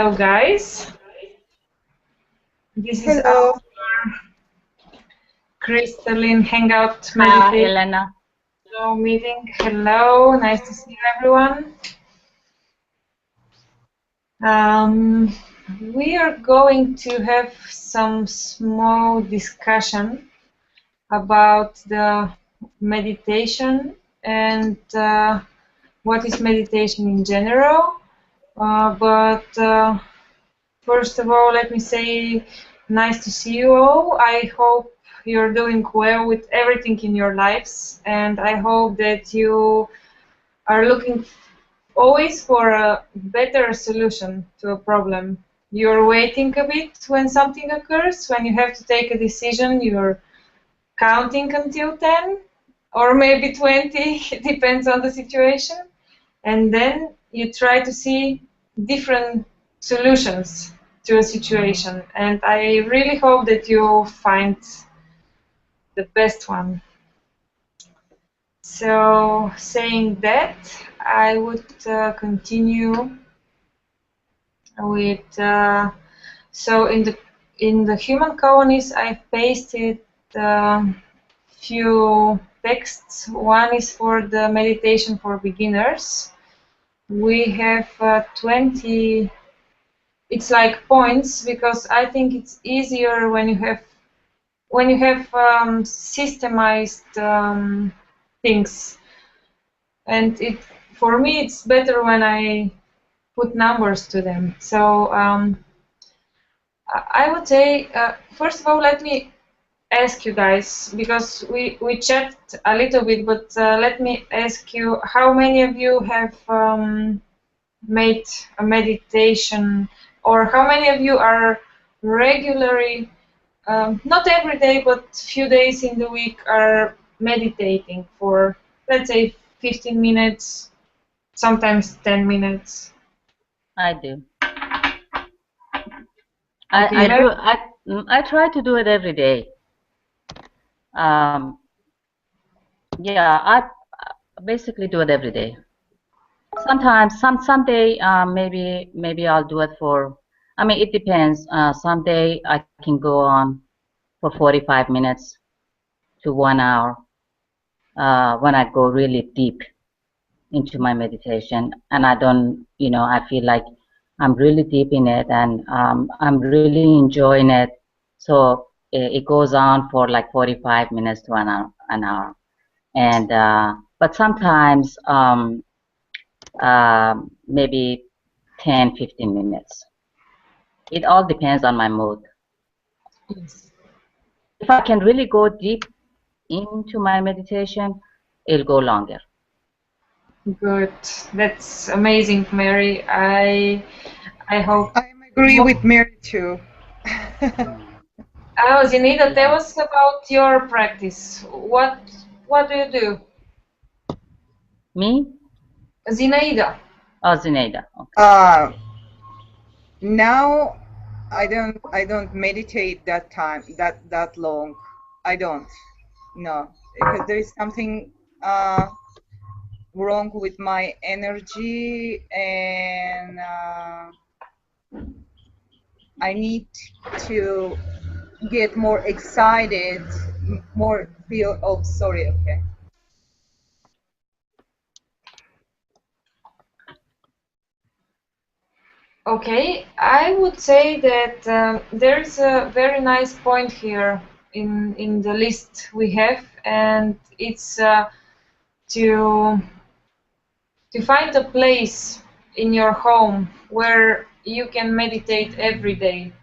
Hello guys, this is Hello. our Crystaline Hangout Hi, meditation Elena. meeting. Hello, nice to see you everyone. We are going to have some small discussion about the meditation and what is meditation in general. But first of all, let me say nice to see you all. I hope you're doing well with everything in your lives, and I hope that you are looking always for a better solution to a problem. You're waiting a bit when something occurs, when you have to take a decision, you're counting until 10 or maybe 20, it depends on the situation, and then you try to see different solutions to a situation, and I really hope that you find the best one. So saying that, I would continue with so in the human colonies I've pasted few texts. One is for the meditation for beginners. We have 20. It's like points, because I think it's easier when you have systemized things, and for me it's better when I put numbers to them. So I would say first of all, let me ask you guys, because we chat a little bit, but let me ask you, how many of you have made a meditation, or how many of you are regularly, not every day, but few days in the week, are meditating for, let's say, 15 minutes, sometimes 10 minutes? I do. Okay, I try to do it every day. Yeah, I basically do it every day. Sometimes, someday, maybe I'll do it for. I mean, it depends. Someday I can go on for 45 minutes to 1 hour when I go really deep into my meditation, and I don't, I feel like I'm really deep in it, and I'm really enjoying it. So it goes on for like 45 minutes to an hour. And but sometimes maybe 10, 15 minutes. It all depends on my mood. yes. If I can really go deep into my meditation, it'll go longer. Good. That's amazing, Mary. I hope. I agree with Mary too. Oh, Zinida, tell us about your practice. What do you do? Me? Zinaida. Oh, Zinaida. Okay. Now I don't meditate that long. I don't. No, because there is something wrong with my energy, and I need to get more excited, more feel. Oh, sorry. Okay. Okay, I would say that there's a very nice point here in the list we have, and it's to find a place in your home where you can meditate every day.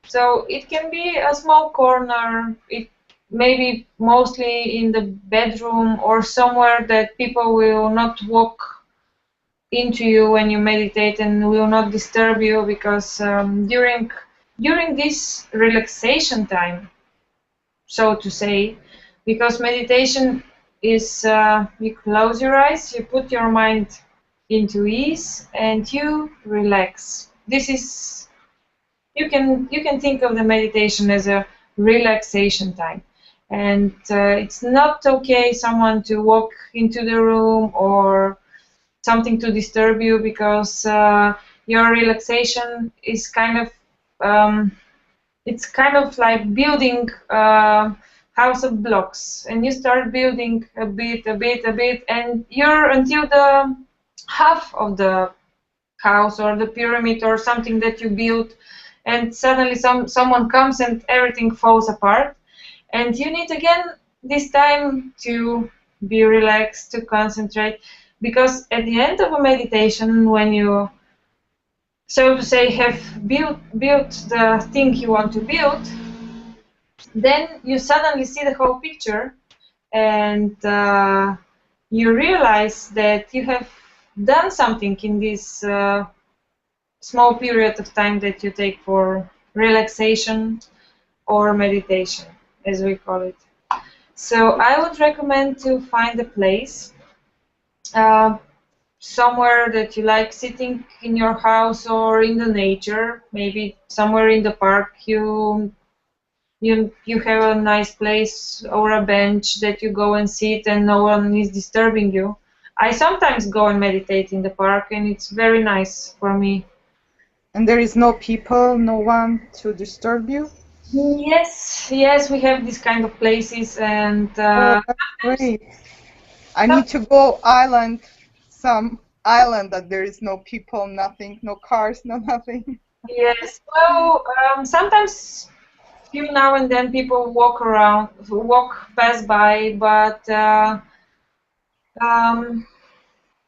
So it can be a small corner, it maybe mostly in the bedroom or somewhere that people will not walk into you when you meditate and will not disturb you, because during this relaxation time, so to say, because meditation is you close your eyes, you put your mind into ease, and you relax. This is, you can think of the meditation as a relaxation time, and it's not okay someone to walk into the room or something to disturb you, because your relaxation is kind of it's kind of like building a house of blocks, and you start building a bit, and you're until the half of the house or the pyramid or something that you built, and suddenly someone comes and everything falls apart, and you need again this time to be relaxed, to concentrate, because at the end of a meditation, when you, so to say, have built the thing you want to build, then you suddenly see the whole picture, and you realize that you have done something in this small period of time that you take for relaxation or meditation, as we call it. So I would recommend to find a place somewhere that you like, sitting in your house or in the nature, maybe somewhere in the park. You have a nice place or a bench that you go and sit and no one is disturbing you. I sometimes go and meditate in the park, and it's very nice for me. And there is no people, no one to disturb you? Yes, we have these kind of places, and Oh, that's great. I need to go some island that there is no people, nothing, no cars, no nothing. yes, well, sometimes few now and then people pass by, but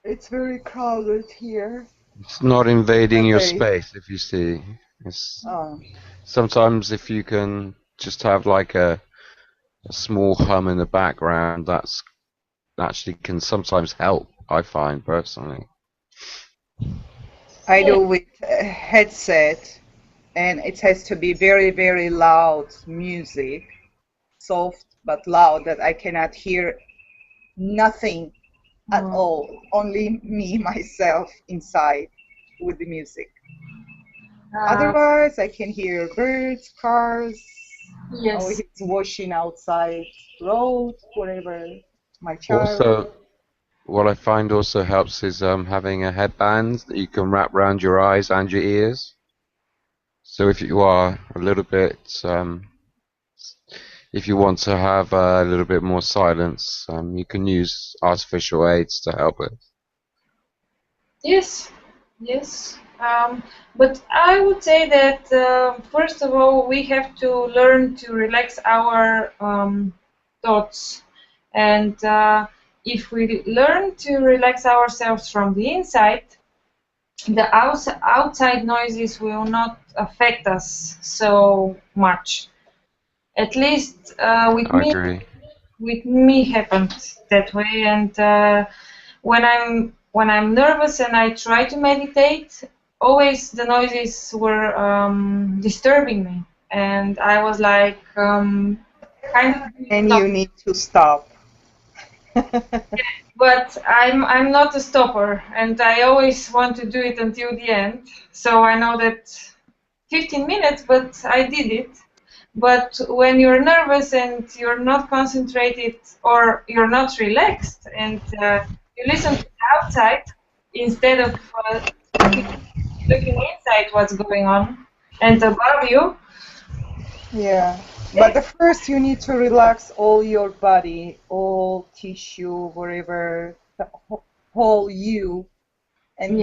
It's very crowded here. It's not invading your Okay. space, if you see. It's, Oh. sometimes if you can just have like a small hum in the background, that's actually can sometimes help, I find personally. I do with a headset, and it has to be very, very loud music, soft but loud, that I cannot hear nothing at all, only me, myself, inside with the music. Otherwise, I can hear birds, cars, yes. or it's washing outside road, whatever, my child. Also, what I find also helps is having a headband that you can wrap around your eyes and your ears. So if you are a little bit, if you want to have a little bit more silence, you can use artificial aids to help it. Yes. But I would say that first of all, we have to learn to relax our thoughts, and if we learn to relax ourselves from the inside, the outside noises will not affect us so much. At least with I me. agree. With me happened that way, and when I'm nervous and I try to meditate, always the noises were disturbing me, and I was like kind of. And you need to stop. But I'm not a stopper, and I always want to do it until the end. So I know that 15 minutes, but I did it. But when you're nervous and you're not concentrated or you're not relaxed, and you listen to the outside instead of looking inside what's going on and above you. Yeah, but the first you need to relax all your body, all tissue, whatever, the whole you, and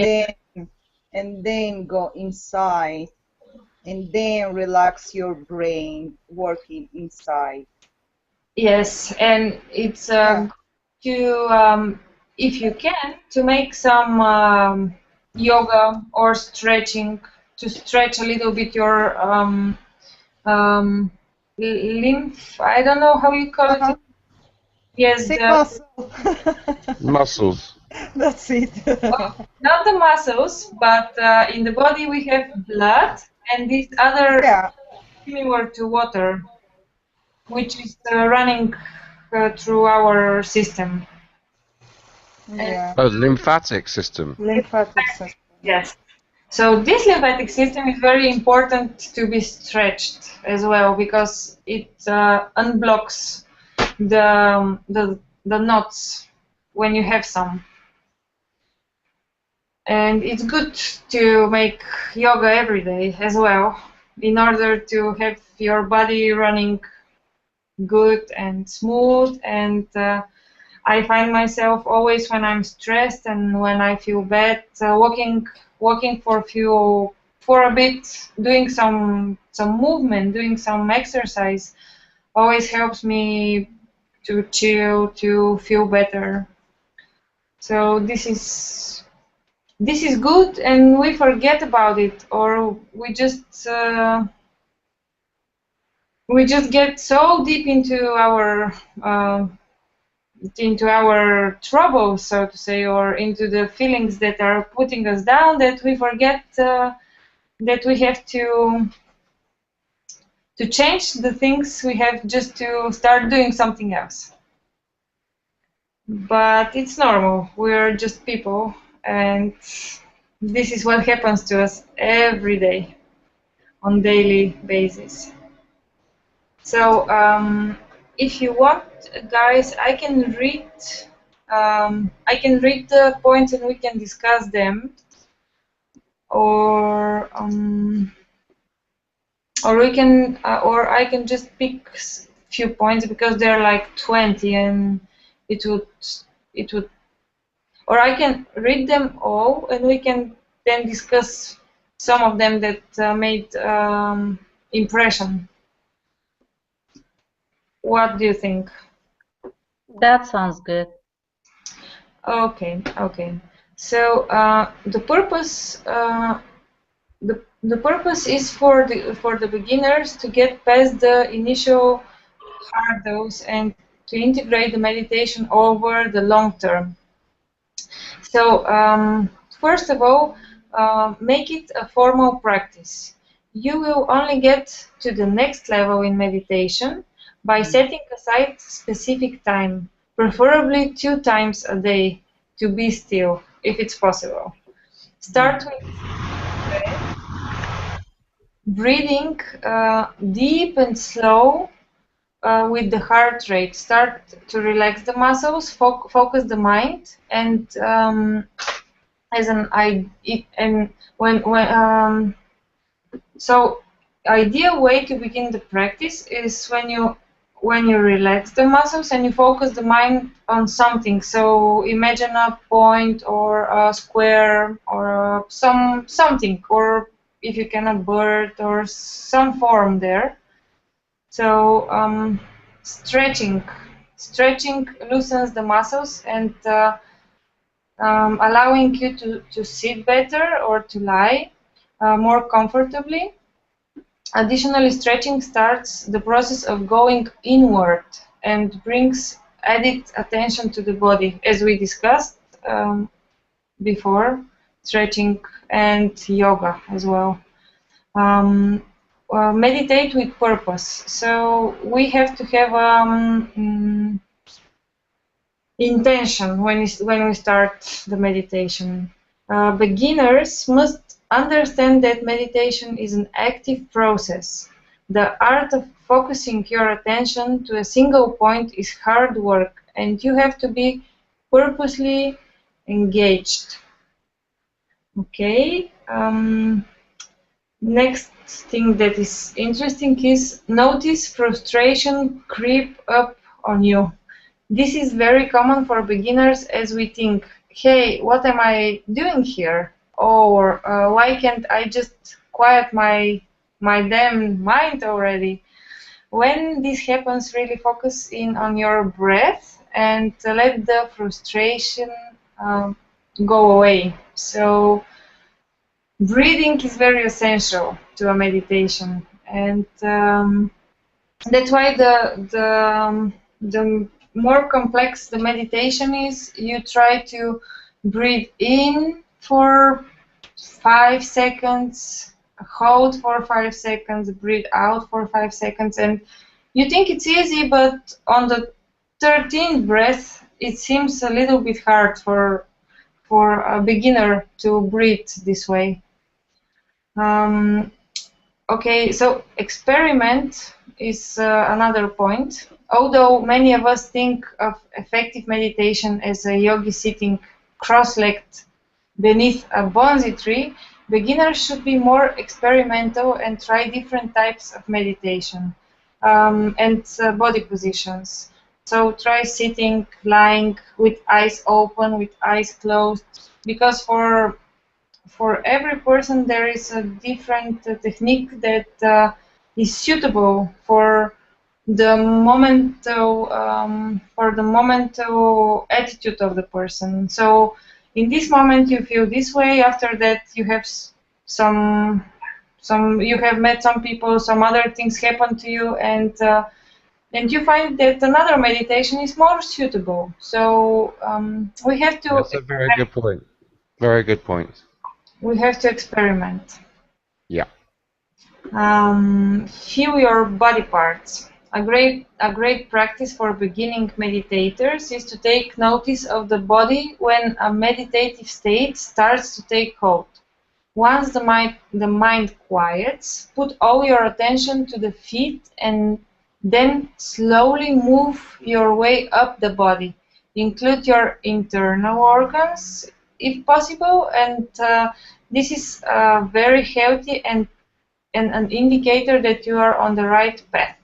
then go inside, and then relax your brain working inside. Yes, and it's to if you can, to make some yoga or stretching, to stretch a little bit your lymph. I don't know how you call it. Yes, Say muscle. Muscles. That's it. not the muscles, but in the body we have blood and this other similar to water, which is running through our system. Yeah. Oh, lymphatic system. Lymphatic system. Yes. So this lymphatic system is very important to be stretched as well, because it unblocks the knots when you have some. And it's good to make yoga every day as well, in order to have your body running good and smooth. And I find myself always, when I'm stressed and when I feel bad, walking for a bit, doing some movement, doing some exercise, always helps me to chill, to feel better. So this is good, and we forget about it, or we just get so deep into our troubles, so to say, or into the feelings that are putting us down, that we forget that we have to change the things we have, just to start doing something else. But it's normal. We're just people, and this is what happens to us every day, on daily basis. So if you want, guys, I can read the points and we can discuss them, or I can just pick few points, because there are like 20, and it would, or I can read them all and we can then discuss some of them that made impression. What do you think? That sounds good. Okay. So the purpose is for the beginners to get past the initial hurdles and to integrate the meditation over the long term. So first of all, make it a formal practice. You will only get to the next level in meditation by setting aside specific time, preferably 2 times a day, to be still, if it's possible. Start with breathing deep and slow with the heart rate. Start to relax the muscles, focus the mind, and so ideal way to begin the practice is when you relax the muscles and you focus the mind on something. So imagine a point or a square or something, or if you can, a bird or some form there. So stretching loosens the muscles and allowing you to sit better or to lie more comfortably. Additionally, stretching starts the process of going inward and brings added attention to the body, as we discussed before, stretching and yoga as well. Meditate with purpose. So we have to have intention when we start the meditation. Beginners must understand that meditation is an active process. The art of focusing your attention to a single point is hard work, and you have to be purposely engaged. Okay. Next thing that is interesting is notice frustration creep up on you. This is very common for beginners, as we think, hey, what am I doing here? Or why can't I just quiet my damn mind already? When this happens, really focus in on your breath and let the frustration go away. So breathing is very essential to a meditation, and that's why the more complex the meditation is, you try to breathe in for 5 seconds, hold for 5 seconds, breathe out for 5 seconds, and you think it's easy, but on the 13th breath it seems a little bit hard for a beginner to breathe this way. Okay, so experiment is another point. Although many of us think of effective meditation as a yogi sitting cross-legged beneath a bonsai tree, beginners should be more experimental and try different types of meditation and body positions. So try sitting, lying, with eyes open, with eyes closed, because for every person there is a different technique that is suitable the momental attitude of the person. So in this moment you feel this way. After that you have you have met some people, some other things happen to you, and you find that another meditation is more suitable. So we have to. That's a very good point. Very good point. We have to experiment. Yeah. Feel your body parts. A great practice for beginning meditators is to take notice of the body when a meditative state starts to take hold. Once the mind quiets, put all your attention to the feet and then slowly move your way up the body. Include your internal organs if possible, and this is very healthy and an indicator that you are on the right path.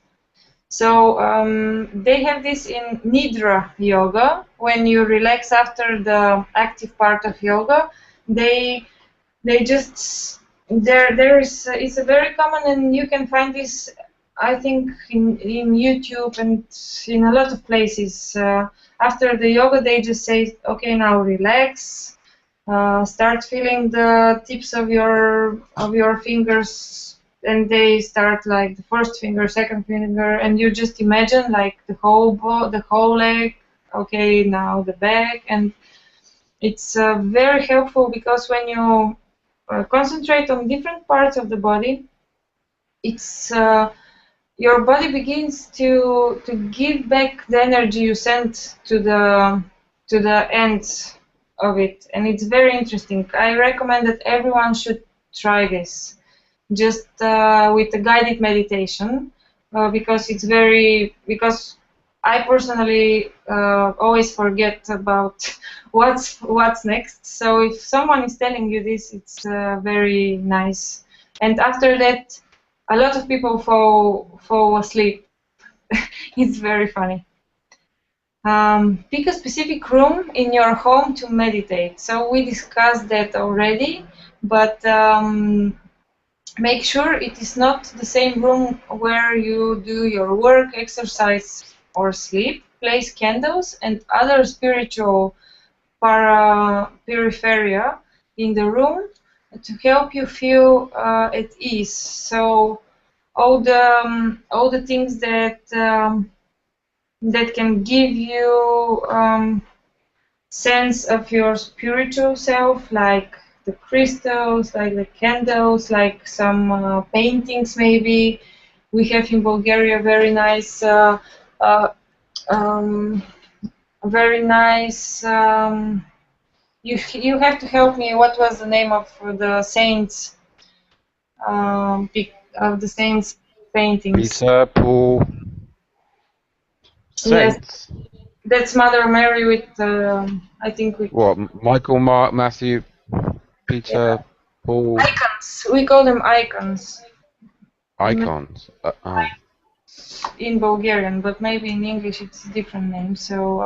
So they have this in Nidra yoga. When you relax after the active part of yoga, they just there is it's a very common, and you can find this I think in YouTube and in a lot of places. After the yoga, they just say, okay, now relax. Start feeling the tips of your fingers, and they start like the first finger, second finger, and you just imagine like the whole leg. Okay, now the back, and it's very helpful because when you concentrate on different parts of the body, it's your body begins to give back the energy you sent to the ends of it, and it's very interesting. I recommend that everyone should try this, just with a guided meditation, because I personally always forget about what's next. So if someone is telling you this, it's very nice. And after that, a lot of people fall asleep. It's very funny. Pick a specific room in your home to meditate. So we discussed that already, but make sure it is not the same room where you do your work, exercise, or sleep. Place candles and other spiritual peripheria in the room to help you feel at ease. So all the things that can give you sense of your spiritual self, like the crystals, like the candles, like some paintings maybe. We have in Bulgaria very nice, very nice. You have to help me. What was the name of the saints? Of the saints paintings. Peter, Paul, saints. Yes, that's Mother Mary with I think with What? Michael, Mark, Matthew, Peter, yeah. Paul. Icons. We call them icons. Icons. In Bulgarian, but maybe in English it's a different name. So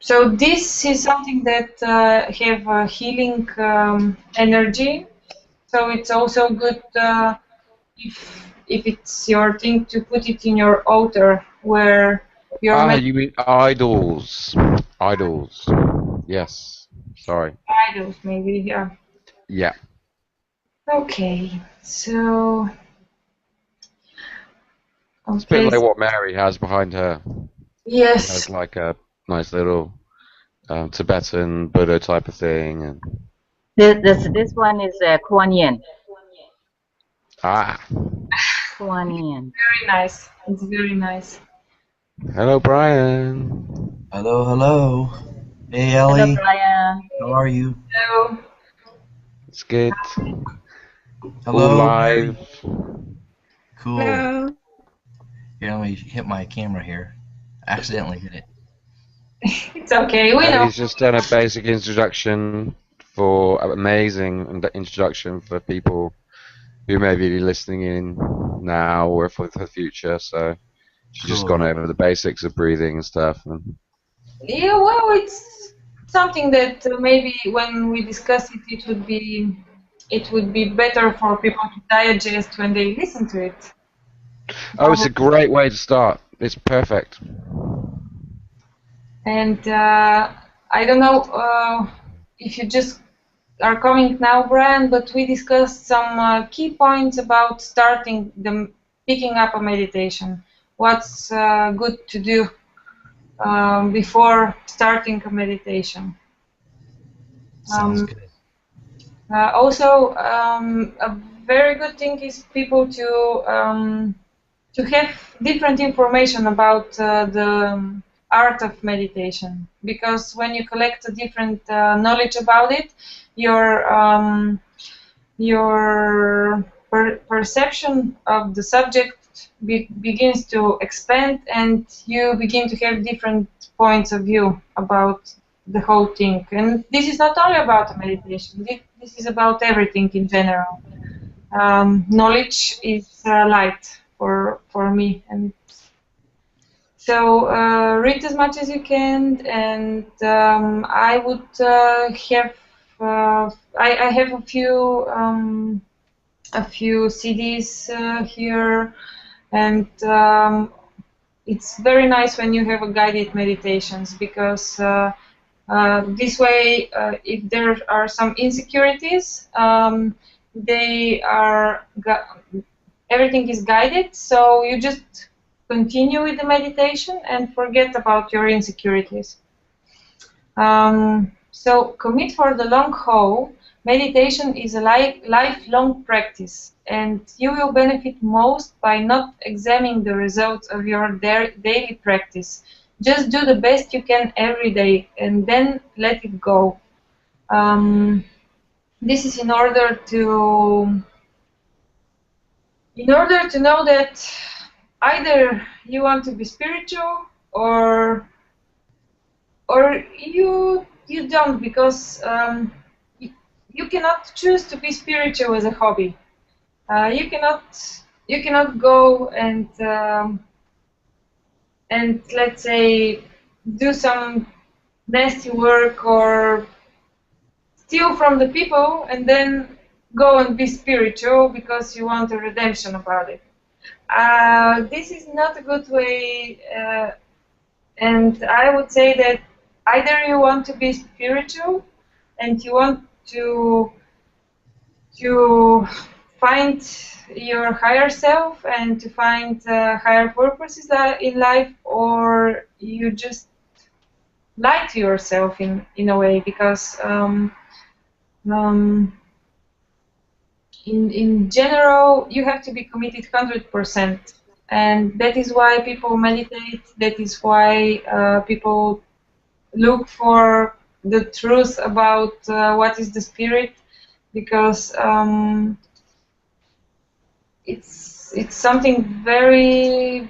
so this is something that have a healing energy. So it's also good if it's your thing to put it in your altar where your you mean idols? Idols. Yes. Sorry. idols, maybe. Yeah. Yeah. Okay. So. It's a bit like what Mary has behind her. Yes. She has like a nice little Tibetan Buddha type of thing. And this one is Kuan Yin. Kuan Yin. Very nice. It's very nice. Hello, Brian. Hello, hello. Hey, Elle. Hello, Brian. How are you? Hello. It's good. Hello. All live. Cool. Hello. Here, let me hit my camera here. Accidentally hit it. It's okay, we know. He's just done a basic introduction for amazing introduction for people who may be listening in now or for the future. So she's just gone Cool. over the basics of breathing and stuff. And Yeah, well, it's something that maybe when we discuss it, it would be better for people to digest when they listen to it. oh, it's a great way to start. It's perfect. And I don't know if you just are coming now, Brian, but we discussed some key points about starting picking up a meditation. What's good to do before starting a meditation. Sounds good. Also, a very good thing is people to have different information about the art of meditation, because when you collect a different knowledge about it, your perception of the subject begins to expand, and you begin to have different points of view about the whole thing. And this is not only about meditation. This is about everything in general. Knowledge is light for me, and so read as much as you can. And I would have I have a few CDs here, and it's very nice when you have a guided meditations, because this way, if there are some insecurities, everything is guided, so you just continue with the meditation and forget about your insecurities. So commit for the long haul. Meditation is a lifelong practice, and you will benefit most by not examining the results of your daily practice. Just do the best you can every day, and then let it go. This is in order to know that either you want to be spiritual or you don't, because you cannot choose to be spiritual as a hobby. You cannot go and let's say do some nasty work or steal from the people and then go and be spiritual because you want a redemption about it. This is not a good way, and I would say that either you want to be spiritual and you want to find your higher self and to find higher purposes in life, or you just lie to yourself in a way, because in general you have to be committed 100%, and that is why people meditate. That is why people look for the truth about what is the spirit, because it's something very,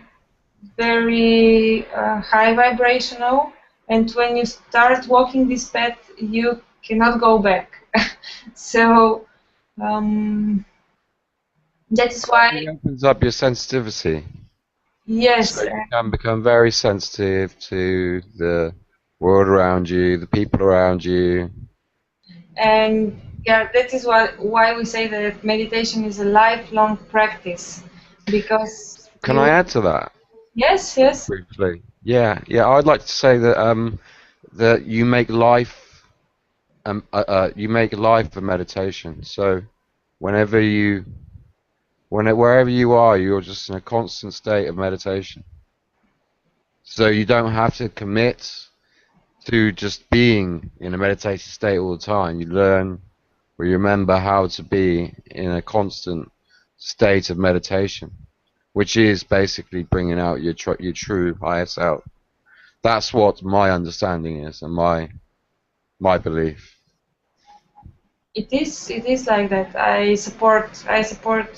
very high vibrational, and when you start walking this path, you cannot go back. So that is why. It opens up your sensitivity. Yes. So you can become very sensitive to the world around you, the people around you. And yeah, that is why we say that meditation is a lifelong practice, because. Can I add to that? Yes, yes. Briefly. Yeah. I'd like to say that that you make life a meditation. So wherever you are, you're just in a constant state of meditation. So you don't have to commit to just being in a meditative state all the time. You learn or you remember how to be in a constant state of meditation, which is basically bringing out your true higher self. That's what my understanding is and my belief. It is like that. I support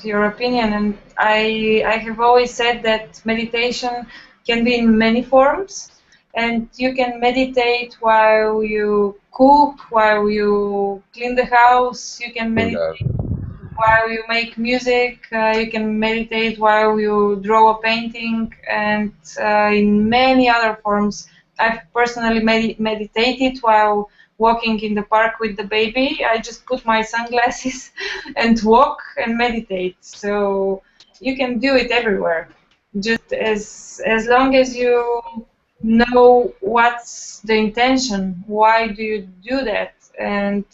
your opinion, and I have always said that meditation can be in many forms, and you can meditate while you cook, while you clean the house. You can meditate Bingo. while you make music. You can meditate while you draw a painting, and in many other forms. I've personally meditated while walking in the park with the baby. I just put my sunglasses and walk and meditate. So you can do it everywhere, just as long as you know what's the intention. Why do you do that, and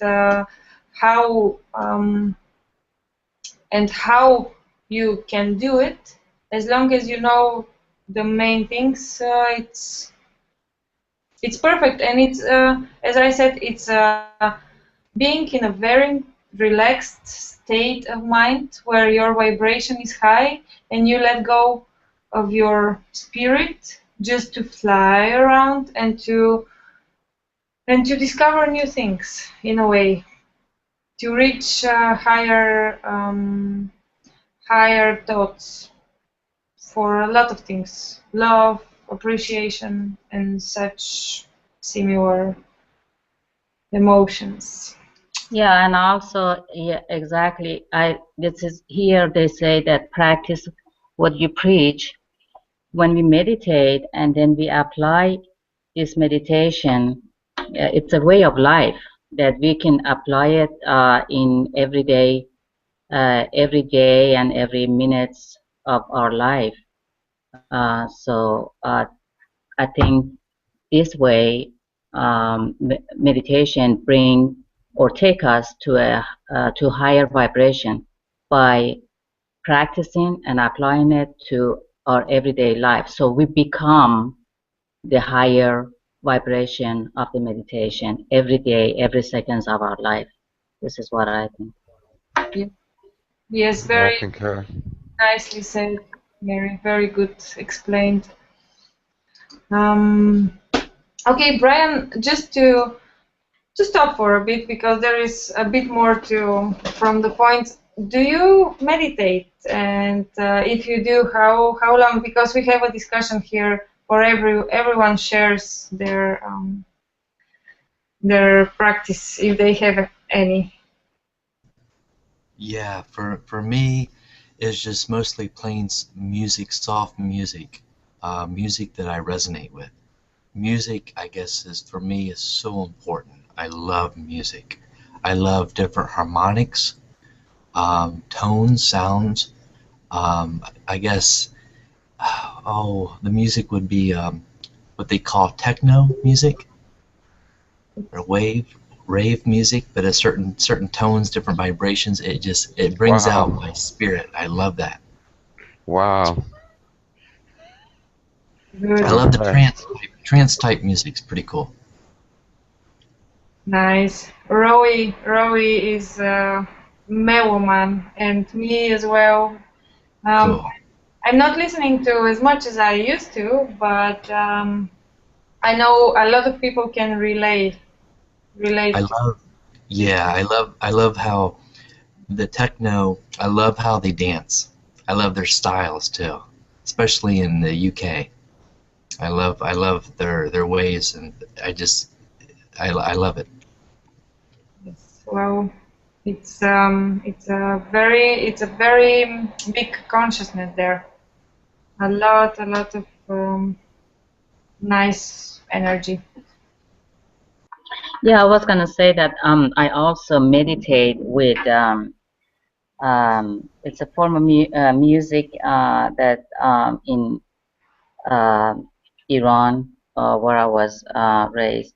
how you can do it. As long as you know the main things, it's perfect. And it's as I said, it's being in a very relaxed state of mind where your vibration is high and you let go of your spirit just to fly around and to discover new things, in a way, to reach higher thoughts for a lot of things, love, appreciation, and such similar emotions. Yeah, and also, yeah, exactly. This is here they say that practice what you preach. When we meditate and then we apply this meditation, it's a way of life that we can apply it in every day and every minutes of our life. So I think this way meditation bring or take us to a to higher vibration by practicing and applying it to our everyday life. So we become the higher vibration of the meditation every day, every seconds of our life. This is what I think. Yes, I very concur. nicely said, Mary. Very good explained. Okay, Brian, just to stop for a bit, because there is a bit more to from the point. Do you meditate? And if you do, how long? Because we have a discussion here where everyone shares their practice, if they have any. Yeah, for me, it's just mostly playing music, soft music, music that I resonate with. Music, I guess, is for me is so important. I love music. I love different harmonics, tones, sounds. I guess, the music would be what they call techno music or rave music, but at certain tones, different vibrations. It brings out Wow. my spirit. I love that. Wow. Good. I love the Okay. trance type music. It's pretty cool. Nice. Rowie is a mellow man, and me as well. Cool. I'm not listening to as much as I used to, but I know a lot of people can relate. I To. love, yeah, I love how the techno. I love how they dance. I love their styles too, especially in the UK. I love their ways, and I love it. Yes. Well, it's a very big consciousness there. A lot of nice energy. Yeah, I was gonna say that I also meditate with it's a form of music that in uh, Iran, where I was raised,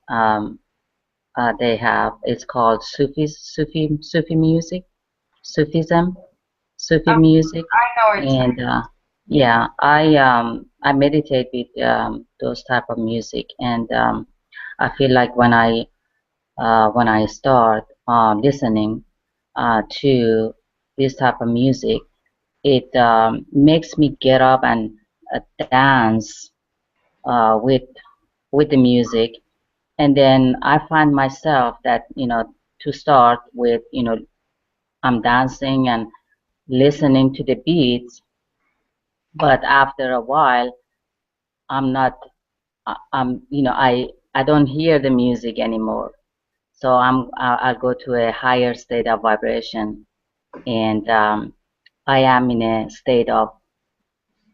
they have. It's called Sufi music, Sufism, Sufi music, I know it. and yeah, I meditate with those type of music, and I feel like when I start listening to this type of music, it makes me get up and dance with the music, and then I find myself that to start with, I'm dancing and listening to the beats, but after a while, I'm not you know, I don't hear the music anymore. So I'll go to a higher state of vibration, and I am in a state of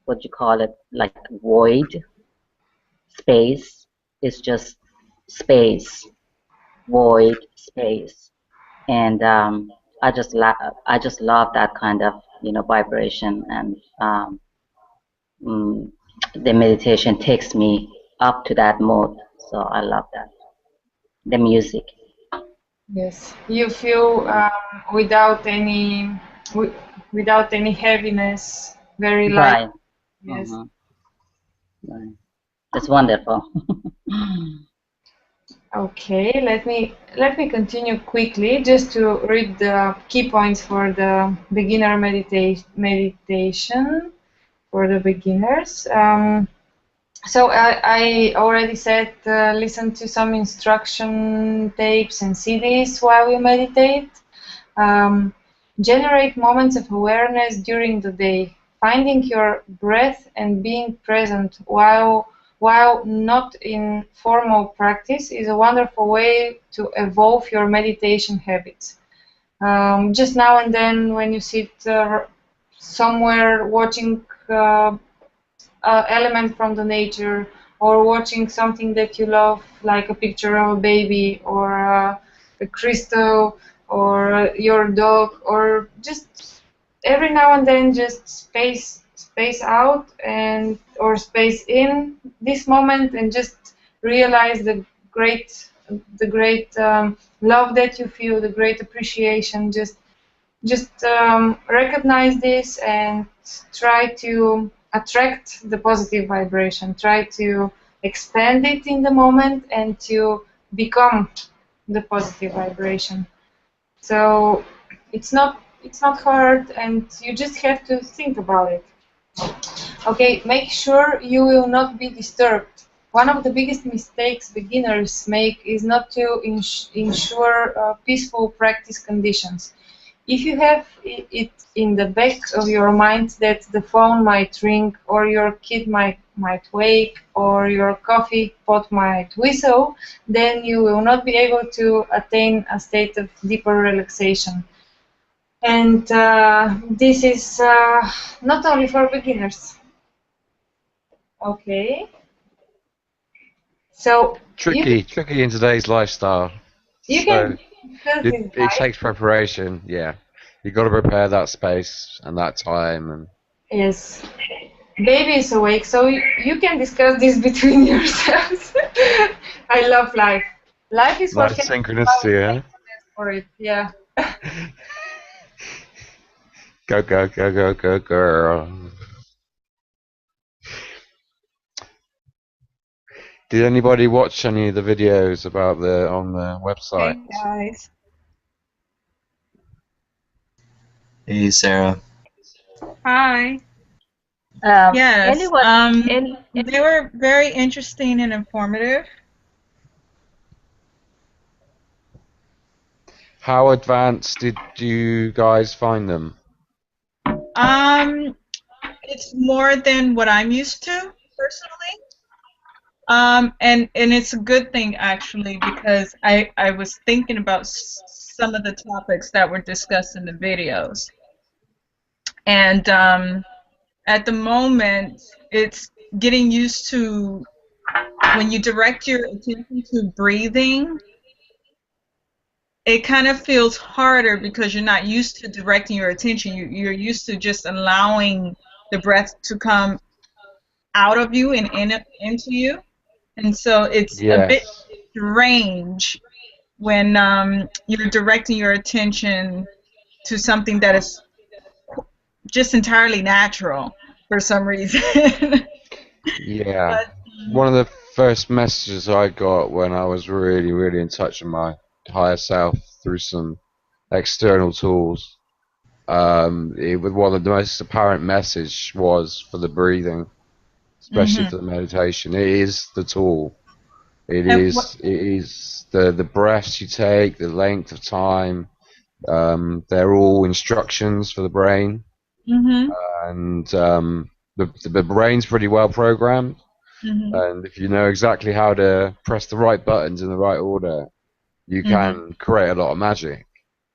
what you call it, like void space. It's just space, void space, and I just love that kind of, you know, vibration, and mm, the meditation takes me up to that mode. So I love that. The music. Yes, you feel without any without any heaviness, very light. Right. Yes. Right. It's wonderful. Okay, let me continue quickly just to read the key points for the beginner meditation for the beginners. So I already said listen to some instruction tapes and CDs while you meditate. Generate moments of awareness during the day, finding your breath and being present while not in formal practice is a wonderful way to evolve your meditation habits. Just now and then when you sit somewhere watching element from the nature, or watching something that you love, like a picture of a baby, or a crystal, or your dog, or just every now and then just space out and or space in this moment, and just realize the great love that you feel, the great appreciation. Just recognize this and try to attract the positive vibration. Try to expand it in the moment and to become the positive vibration. So it's not hard, and you just have to think about it. Okay, make sure you will not be disturbed. One of the biggest mistakes beginners make is not to ensure peaceful practice conditions. If you have it in the back of your mind that the phone might ring, or your kid might wake, or your coffee pot might whistle, then you will not be able to attain a state of deeper relaxation. And this is not only for beginners. Okay. So Tricky in today's lifestyle. you So can discuss this, it right? takes preparation. Yeah, you got to prepare that space and that time. And Yes. Baby is awake, so you can discuss this between yourselves. I love life. Life is what nice can allow synchronicity, huh? for it. Yeah. Go, go, go, go, go, girl. Did anybody watch any of the videos about on the website? Hey guys. Hey, Sarah. Hi. Yes. They were very interesting and informative. How advanced did you guys find them? It's more than what I'm used to personally. And it's a good thing actually, because I was thinking about some of the topics that were discussed in the videos, and at the moment it's getting used to when you direct your attention to breathing. It kind of feels harder because you're not used to directing your attention. You're used to just allowing the breath to come out of you and into you. And so it's a bit strange when you're directing your attention to something that is just entirely natural for some reason. Yeah. One of the first messages I got when I was really, really in touch with my higher self through some external tools, one of the most apparent message was for the breathing, especially for the meditation. It is the tool. It is the breaths you take, the length of time. They're all instructions for the brain, and the brain's pretty well programmed. And if you know exactly how to press the right buttons in the right order, you can create a lot of magic.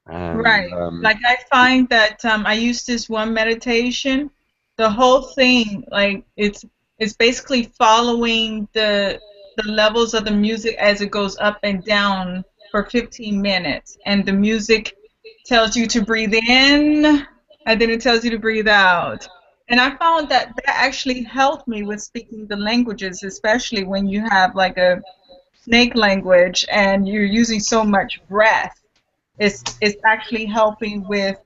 And, Right. Like I find that I use this one meditation. The whole thing, like it's basically following the levels of the music as it goes up and down for 15 minutes, and the music tells you to breathe in, and then it tells you to breathe out. And I found that actually helped me with speaking the languages, especially when you have like a snake language and you're using so much breath. It's actually helping with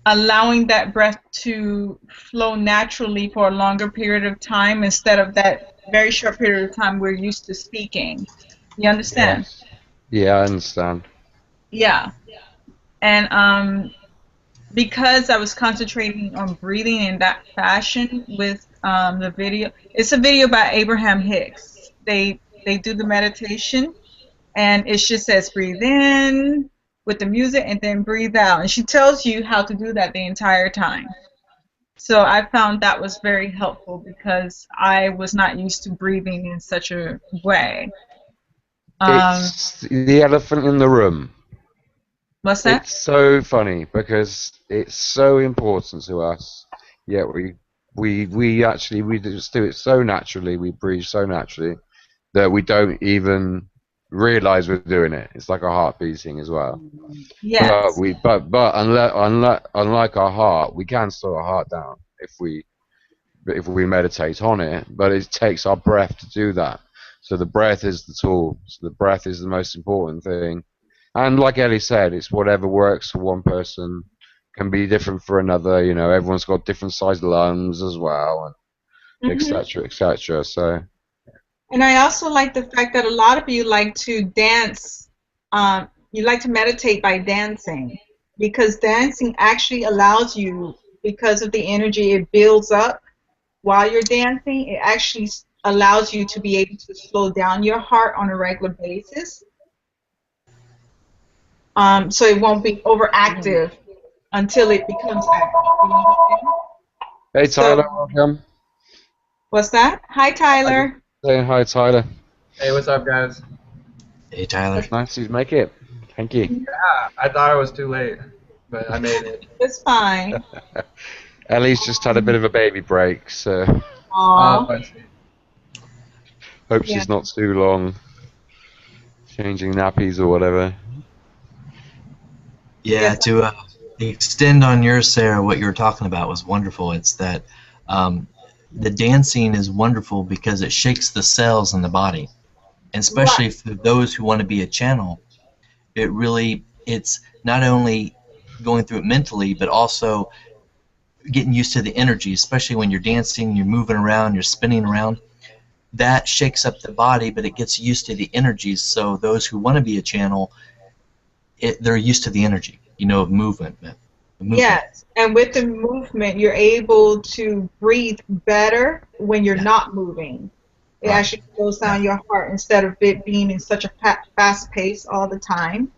allowing that breath to flow naturally for a longer period of time instead of that very short period of time we're used to speaking. You understand? yes. Yeah, I understand. Yeah. And because I was concentrating on breathing in that fashion with the video, it's a video by Abraham Hicks. They do the meditation, and it just says breathe in with the music and then breathe out. And she tells you how to do that the entire time. So I found that was very helpful because I was not used to breathing in such a way. It's the elephant in the room. What's that? It's so funny because it's so important to us. Yet we actually just do it so naturally. We breathe so naturally that we don't even realize we're doing it. It's like our heart beating as well. Yes. But unlike our heart, we can slow our heart down if we meditate on it. But it takes our breath to do that. So the breath is the tool. So the breath is the most important thing. And like Ellie said, it's whatever works for one person can be different for another. You know, everyone's got different sized lungs as well, and etc. etc. So. And I also like the fact that a lot of you like to dance. You like to meditate by dancing, because dancing actually allows you, because of the energy it builds up while you're dancing, it actually allows you to be able to slow down your heart on a regular basis. So it won't be overactive until it becomes active. You understand? Hey Tyler, welcome. What's that? Hi, Tyler. Saying hi, Tyler. Hey, what's up, guys? Hey, Tyler. Nice to make it. Thank you. Yeah, I thought I was too late, but I made it. It's fine. Ellie's just had a bit of a baby break, so Aww. hope she's not too long changing nappies or whatever. Yeah, to extend on yours, Sarah, what you were talking about was wonderful. It's that the dancing is wonderful because it shakes the cells in the body. And especially for those who want to be a channel, it's not only going through it mentally, but also getting used to the energy, especially when you're dancing, you're moving around, you're spinning around. That shakes up the body, but it gets used to the energies. So those who want to be a channel, they're used to the energy, of movement. Yes, and with the movement, you're able to breathe better when you're not moving. It actually slows down your heart instead of it being in such a fast pace all the time.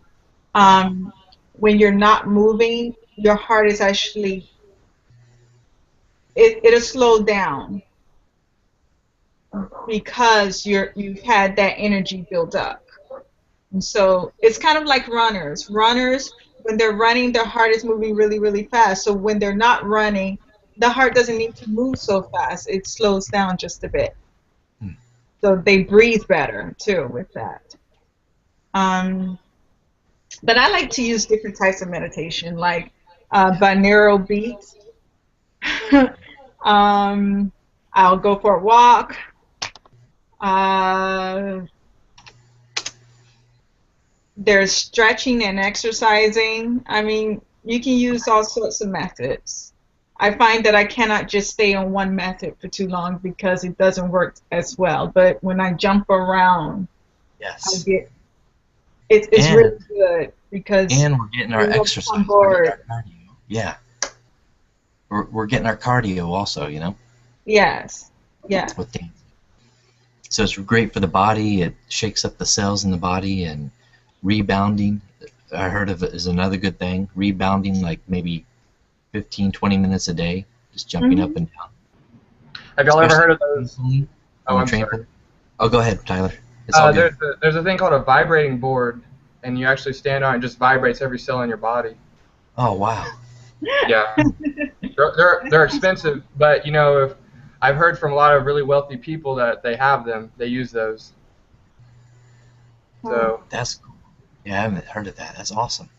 When you're not moving, your heart is actually, it'll slow down because you've had that energy build up. And so it's kind of like runners. Runners, when they're running, their heart is moving really, really fast. So when they're not running, the heart doesn't need to move so fast. It slows down just a bit. So they breathe better, too, with that. But I like to use different types of meditation, like binaural beats. I'll go for a walk. There's stretching and exercising. I mean, you can use all sorts of methods. I find that I cannot just stay on one method for too long because it doesn't work as well. But when I jump around, yes, it's really good because we're getting our exercise. We're getting our cardio. Yeah, we're getting our cardio also. Yes. Yeah. With dancing. So it's great for the body. It shakes up the cells in the body, and rebounding, I heard of it, is another good thing. Rebounding, like maybe 15, 20 minutes a day, just jumping up and down. Have y'all ever heard of Especially those? trampoline, Oh, on a I'm sorry. trampoline. Oh, go ahead, Tyler. It's all good. There's a thing called a vibrating board, and you actually stand on it and it just vibrates every cell in your body. Oh, wow. Yeah. They're expensive, but you know, if I've heard from a lot of really wealthy people that they have them, they use those. So That's cool. Yeah, I haven't heard of that. That's awesome.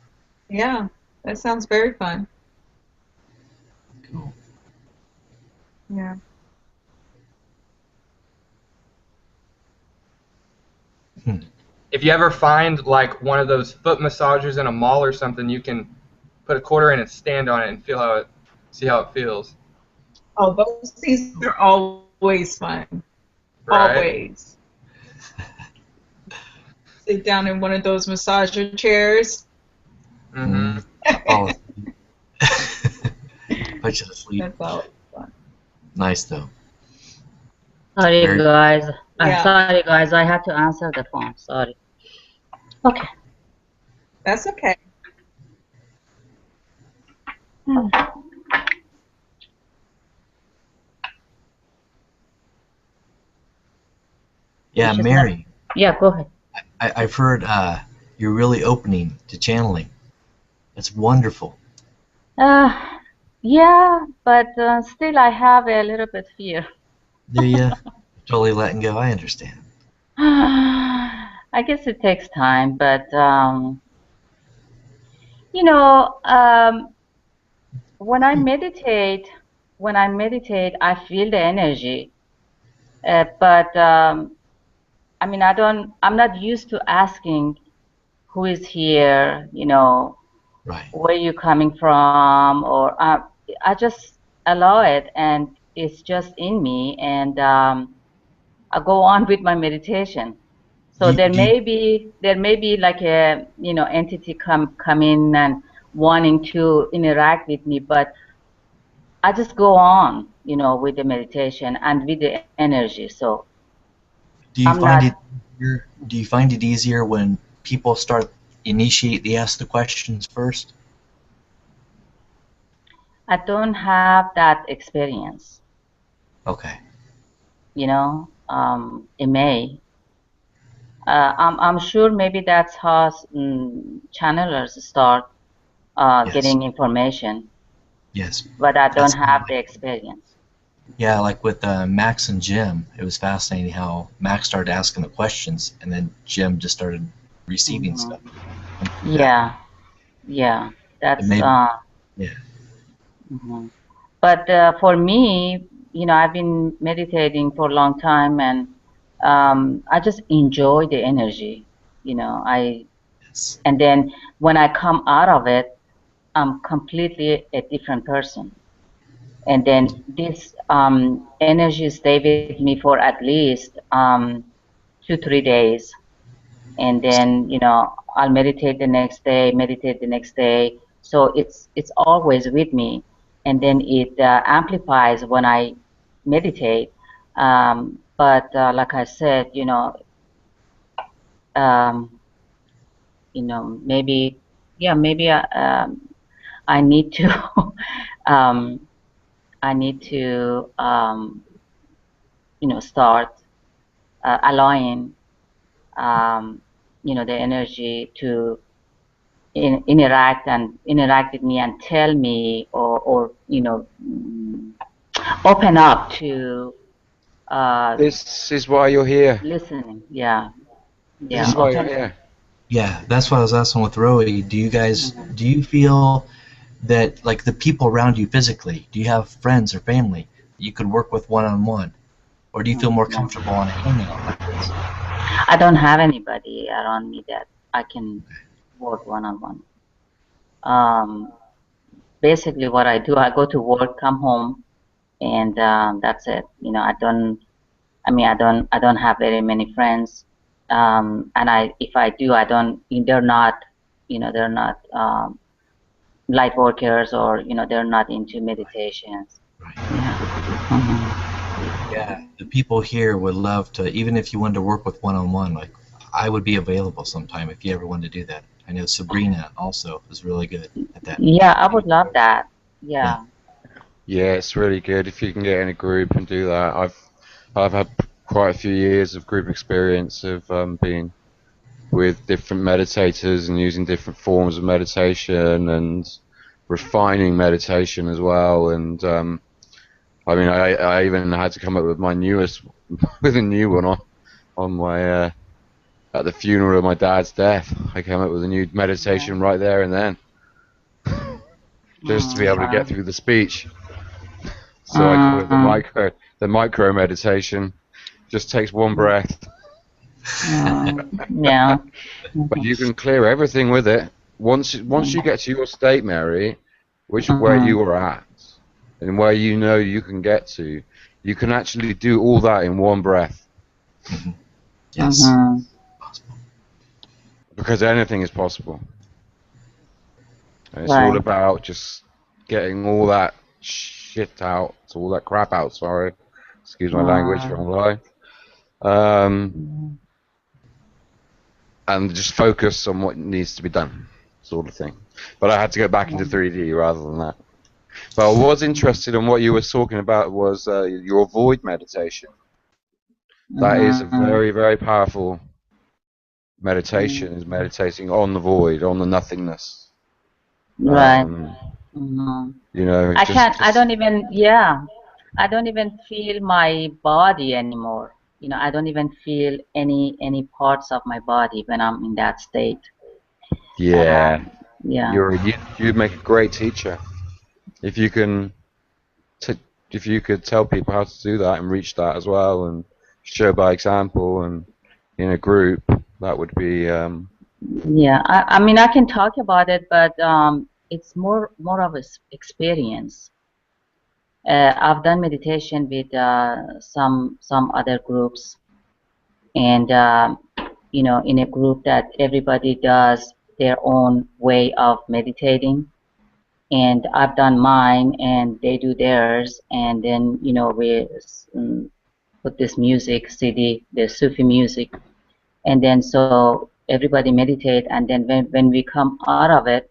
Yeah, that sounds very fun. Cool. Yeah. if you ever find like one of those foot massagers in a mall or something, you can put a quarter in and stand on it and see how it feels. Oh, those things are always fun. Right? Always. Sit down in one of those massager chairs. Mm-hmm. Oh. Put you to sleep. That's always fun. Nice though. Sorry, Very- guys. I'm Yeah. sorry, guys. I had to answer the phone. Sorry. Okay. That's okay. Yeah, It's just Mary. Yeah, go ahead. I've heard you're really opening to channeling. It's wonderful. Yeah, but still I have a little bit fear. Do you? Totally letting go. I understand. I guess it takes time, but you know, when I meditate, I feel the energy. But I mean, I'm not used to asking who is here, you know, Right. where you coming from, or I just allow it, and it's just in me, and I go on with my meditation. So Do there you- may be like a entity come in and wanting to interact with me, but I just go on, with the meditation and with the energy. So Do you I'm find not. it easier? Do you find it easier when people they ask the questions first? I don't have that experience. Okay. It may. I'm sure maybe that's how channelers start Yes. getting information, Yes. but I don't That's have kinda the experience. Yeah, like with Max and Jim, it was fascinating how Max started asking the questions, and then Jim just started receiving Mhm. stuff. Yeah, that's maybe- Yeah. mhm. But for me, I've been meditating for a long time, and I just enjoy the energy. Yes. And then when I come out of it, I'm completely a different person. And then this energy stay with me for at least 2-3 days, and then I'll meditate the next day. So it's always with me, and then it amplifies when I meditate. But like I said, maybe I need to um, start allowing the energy to interact with me and tell me, or open up to This is why you're here. listening. Yeah, This is why you're open. here. Yeah, that's what I was asking with Rowie. Do you feel that, like, the people around you physically, do you have friends or family that you could work with one-on-one? Or do you feel more comfortable on a hangout like this? I don't have anybody around me that I can work one-on-one. Basically, what I do, I go to work, come home, and that's it. I don't have very many friends, and if I do, I don't. They're not, light workers, or they're not into meditations. Right. Yeah. Mhm. Yeah, the people here would love to, even if you wanted to work with one-on-one, like, I would be available sometime if you ever wanted to do that. I know Sabrina also is really good at that. Yeah, I would love that. Yeah. Yeah, it's really good if you can get in a group and do that. I've had quite a few years of group experience of being with different meditators and using different forms of meditation and refining meditation as well. And I mean, I even had to come up with my newest, with a new one on my at the funeral of my dad's death. I came up with a new meditation right there and then, just to be able to get through the speech. So I call it the micro meditation. Just takes one breath. Yeah. But you can clear everything with it. Once you get to your state, Mary, which is where you are at, and where you know you can get to, you can actually do all that in one breath. Yes. Possible. Because anything is possible. And it's all about just getting all that shit out, all that crap out, sorry. Excuse my language, wrong line. And just focus on what needs to be done, sort of thing. But I had to go back into 3D rather than that. But I was interested in what you were talking about was your void meditation. That is a very, very powerful meditation, is meditating on the void, on the nothingness. Right. You know, I don't even feel my body anymore. You know, I don't even feel any parts of my body when I'm in that state. Yeah. Yeah. You'd make a great teacher if you can. If you could tell people how to do that and reach that as well, and show by example, and in a group, that would be. Yeah, I mean, I can talk about it, but it's more of an experience. I've done meditation with some other groups, and you know, in a group that everybody does their own way of meditating, and I've done mine, and they do theirs, and then you know we put this music CD, the Sufi music, and then so everybody meditate, and then when we come out of it,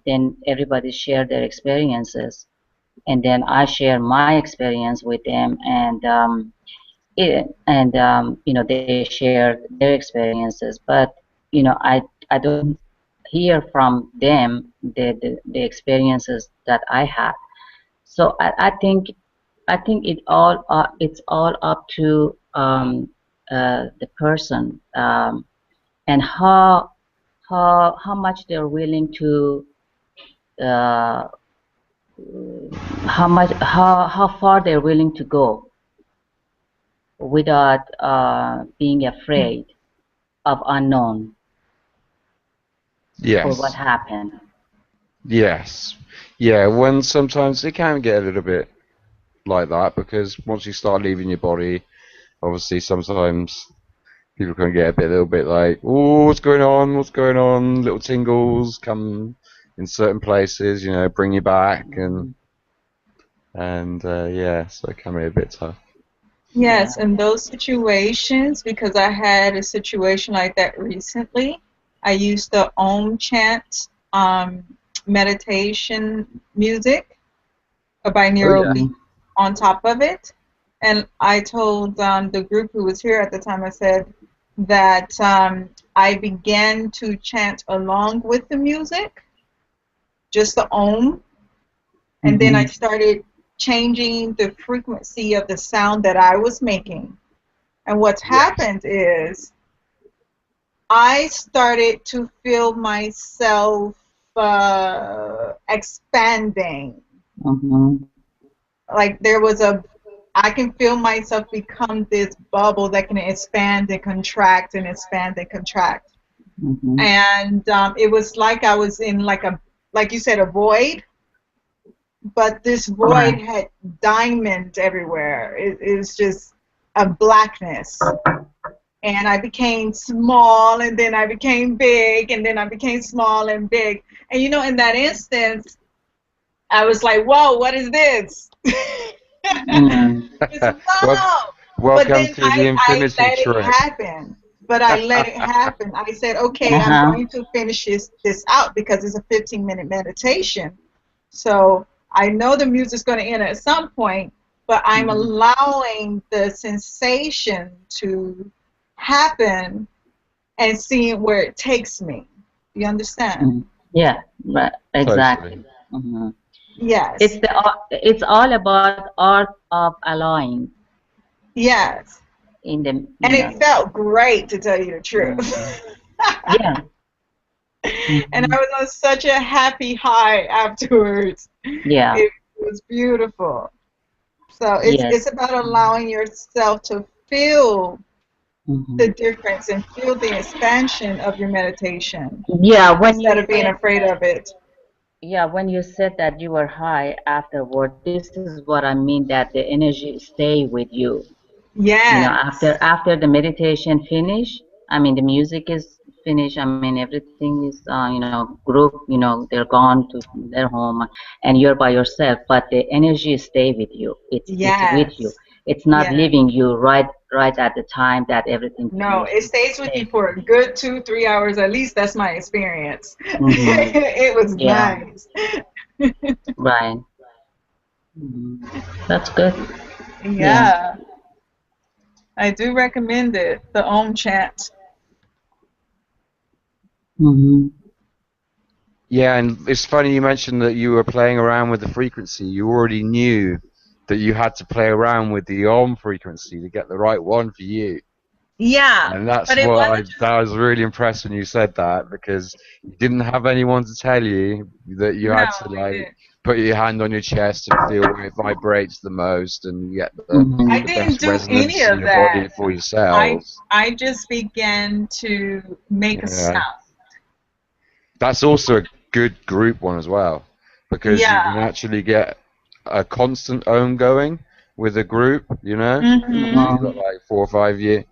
then everybody share their experiences. And then I share my experience with them, and you know, they share their experiences. But you know, I don't hear from them the experiences that I had. So I think it's all up to the person, and how much they're willing to. How far they're willing to go without being afraid of unknown. Yes. Or what happened. Yes. Yeah, when sometimes it can get a little bit like that, because once you start leaving your body, obviously sometimes people can get a little bit like, oh, what's going on? What's going on? Little tingles come in certain places, you know, bring you back, and yeah, so it can be a bit tough. Yes, in those situations, because I had a situation like that recently, I used the Om chant meditation music, a binaural beat on top of it. And I told the group who was here at the time, I said that I began to chant along with the music, just the Om, and then I started changing the frequency of the sound that I was making. And what's happened is I started to feel myself expanding. Like there was I can feel myself become this bubble that can expand and contract and expand and contract. And it was like I was in like you said, a void. But this void had diamonds everywhere. It was just a blackness. And I became small, and then I became big, and then I became small and big. And you know, in that instance, I was like, whoa, what is this? Welcome to the infinity I let trick. it happen. But I let it happen. I said, okay, I'm going to finish this out because it's a 15-minute meditation. So I know the music's going to end at some point, but I'm allowing the sensation to happen and seeing where it takes me. You understand? Yeah, right. Exactly. Totally. Yes. It's all about art of allowing. Yes. In the, and it felt great, to tell you the truth. Yeah. And I was on such a happy high afterwards. Yeah. It was beautiful. So it's about allowing yourself to feel the difference and feel the expansion of your meditation. Yeah, instead of being afraid of it. Yeah, when you said that you were high afterward, this is what I mean, that the energy stay with you. Yes. You know, after the meditation finish, I mean the music is finished. I mean everything is you know, group. You know, they're gone to their home, and you're by yourself. But the energy stay with you. It's with you. It's not leaving you right at the time that everything No, finished. it stays with you for a good 2-3 hours at least. That's my experience. It was nice. Right. That's good. Yeah. I do recommend it, the Om chant. Yeah, and it's funny you mentioned that you were playing around with the frequency. You already knew that you had to play around with the Om frequency to get the right one for you. Yeah. And that's what I was really impressed when you said that, because you didn't have anyone to tell you that you had to like put your hand on your chest and feel where it vibrates the most and you get the best resonance in your body for yourself. I just began to make a sound. That's also a good group one as well, because you can actually get a constant Om going with a group, you know? You've got like 4 or 5 years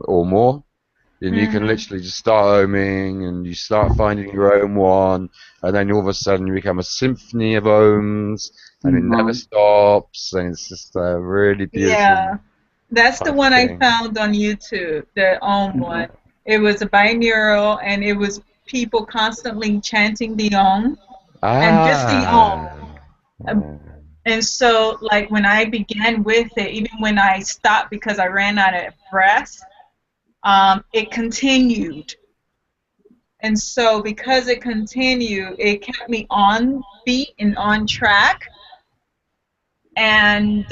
or more. And you can literally just start oming, and you start finding your own one, and then all of a sudden you become a symphony of ohms, and it never stops, and it's just a really beautiful. Yeah, that's the one I found on YouTube, the Om one. It was a binaural, and it was people constantly chanting the Om, and just the Om. And so, like, when I began with it, even when I stopped because I ran out of breath, it continued. And so because it continued, it kept me on beat and on track. And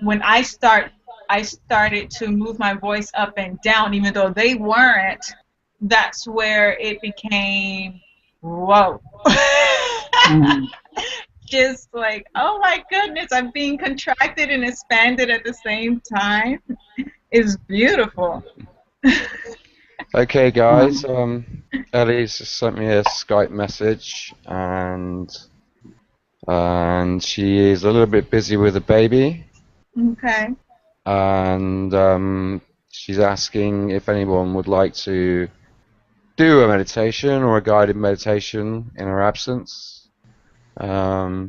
when I started to move my voice up and down, even though they weren't, that's where it became, whoa. Just like, oh my goodness, I'm being contracted and expanded at the same time. It's beautiful. Okay, guys. Ellie's just sent me a Skype message, and she is a little bit busy with a baby. Okay. And she's asking if anyone would like to do a meditation or a guided meditation in her absence. I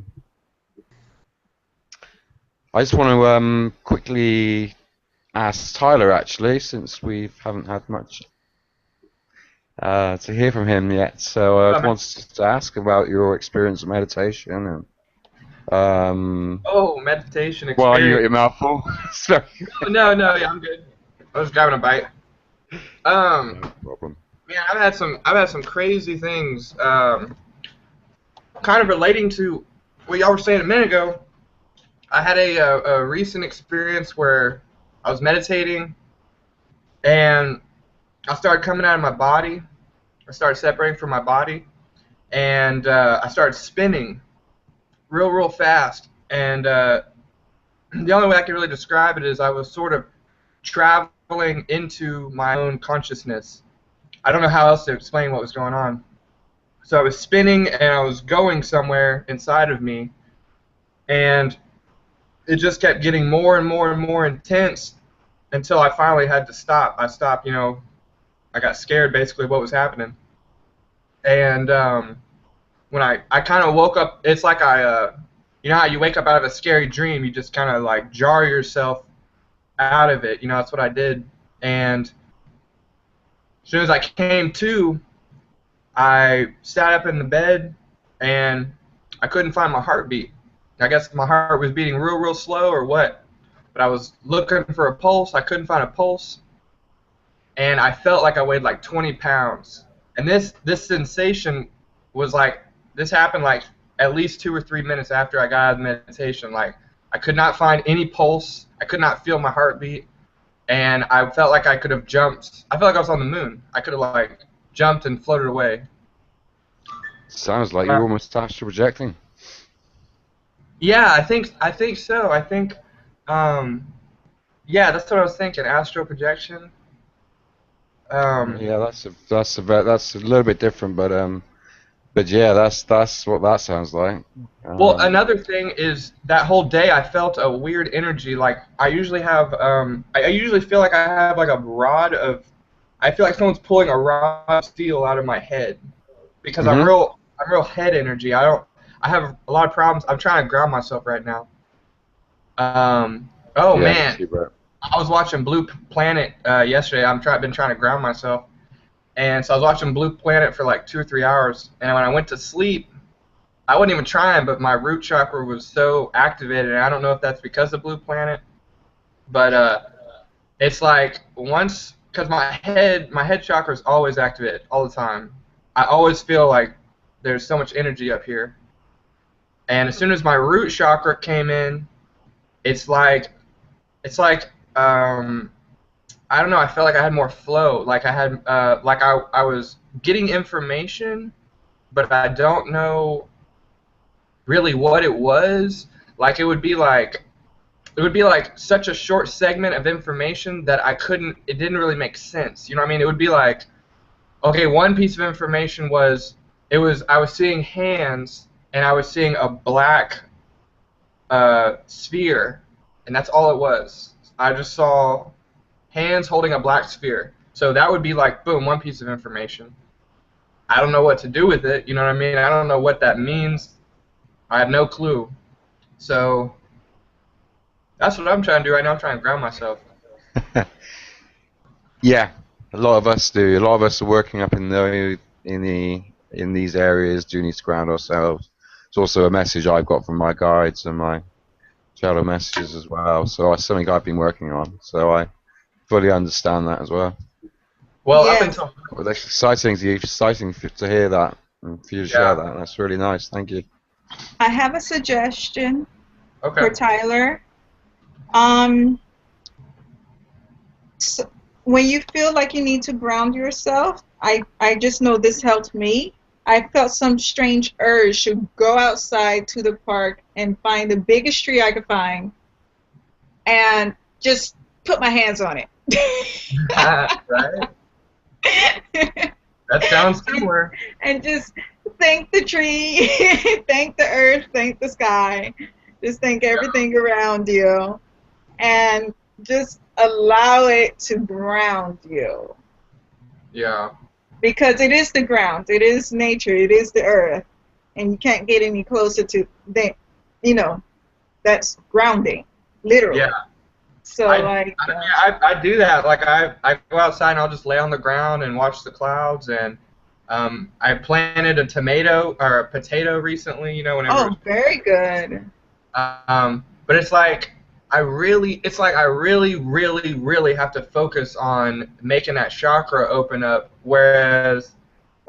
just want to quickly ask Tyler, actually, since we haven't had much to hear from him yet. So I wanted to ask about your experience of meditation. And meditation experience. Well, you got your mouth full. Sorry. No, yeah, I'm good. I was grabbing a bite. No problem. Man, I've had some crazy things. Kind of relating to what y'all were saying a minute ago. I had a recent experience where I was meditating, and I started coming out of my body. I started separating from my body, and I started spinning real fast. And the only way I can really describe it is I was sort of traveling into my own consciousness. I don't know how else to explain what was going on. So I was spinning, and I was going somewhere inside of me, and it just kept getting more and more and more intense until I finally had to stop. I stopped, I got scared basically of what was happening. And when I kind of woke up, it's like you know how you wake up out of a scary dream, you just kind of like jar yourself out of it. That's what I did. And as soon as I came to, I sat up in the bed, and I couldn't find my heartbeat. I guess my heart was beating real slow or what. But I was looking for a pulse. I couldn't find a pulse. And I felt like I weighed like 20 pounds. And this sensation was like, this happened like at least 2 or 3 minutes after I got out of meditation. Like, I could not find any pulse. I could not feel my heartbeat. And I felt like I could have jumped. I felt like I was on the moon. I could have like jumped and floated away. Sounds like you're almost astral projecting. Yeah, I think so. I think, yeah, that's what I was thinking. Astral projection. Yeah, that's a little bit different, but yeah, that's what that sounds like. Well, another thing is that whole day I felt a weird energy. Like I usually have, I usually feel like I have like a rod of. I feel like someone's pulling a rod of steel out of my head, because I'm real head energy. I have a lot of problems. I'm trying to ground myself right now. Oh yeah, man, I was watching Blue Planet yesterday. Been trying to ground myself, and so I was watching Blue Planet for like 2 or 3 hours. And when I went to sleep, I wasn't even trying, but my root chakra was so activated. And I don't know if that's because of Blue Planet, but it's like once, because my head chakra is always activated all the time. I always feel like there's so much energy up here. And as soon as my root chakra came in, it's like I don't know, I felt like I had more flow. Like I had like I was getting information, but I don't know really what it was. Like it would be like such a short segment of information that it didn't really make sense. You know what I mean? It would be like, okay, one piece of information was I was seeing hands, and I was seeing a black sphere, and that's all it was. I just saw hands holding a black sphere. So that would be like, boom, one piece of information. I don't know what to do with it, you know what I mean? I don't know what that means. I have no clue. So that's what I'm trying to do right now. I'm trying to ground myself. Yeah, a lot of us do. A lot of us are working up in these areas, do need to ground ourselves. It's also a message I've got from my guides and my shadow messages as well. So it's something I've been working on. So I fully understand that as well. Well, Yes. I've been told. Well, that's exciting to hear that and for you to share that. That's really nice. Thank you. I have a suggestion Okay. for Tyler. So when you feel like you need to ground yourself, I just know this helped me. I felt some strange urge to go outside to the park and find the biggest tree I could find and just put my hands on it. Right? That sounds similar. And just thank the tree, thank the earth, thank the sky. Just thank everything around you. And just allow it to ground you. Yeah. Because it is the ground, it is nature, it is the earth, and you can't get any closer to that. You know, that's grounding, literally. Yeah. So I do that. Like I go outside and I'll just lay on the ground and watch the clouds. And I planted a tomato or a potato recently. You know, whenever. Oh, very good. But it's like I really have to focus on making that chakra open up. Whereas,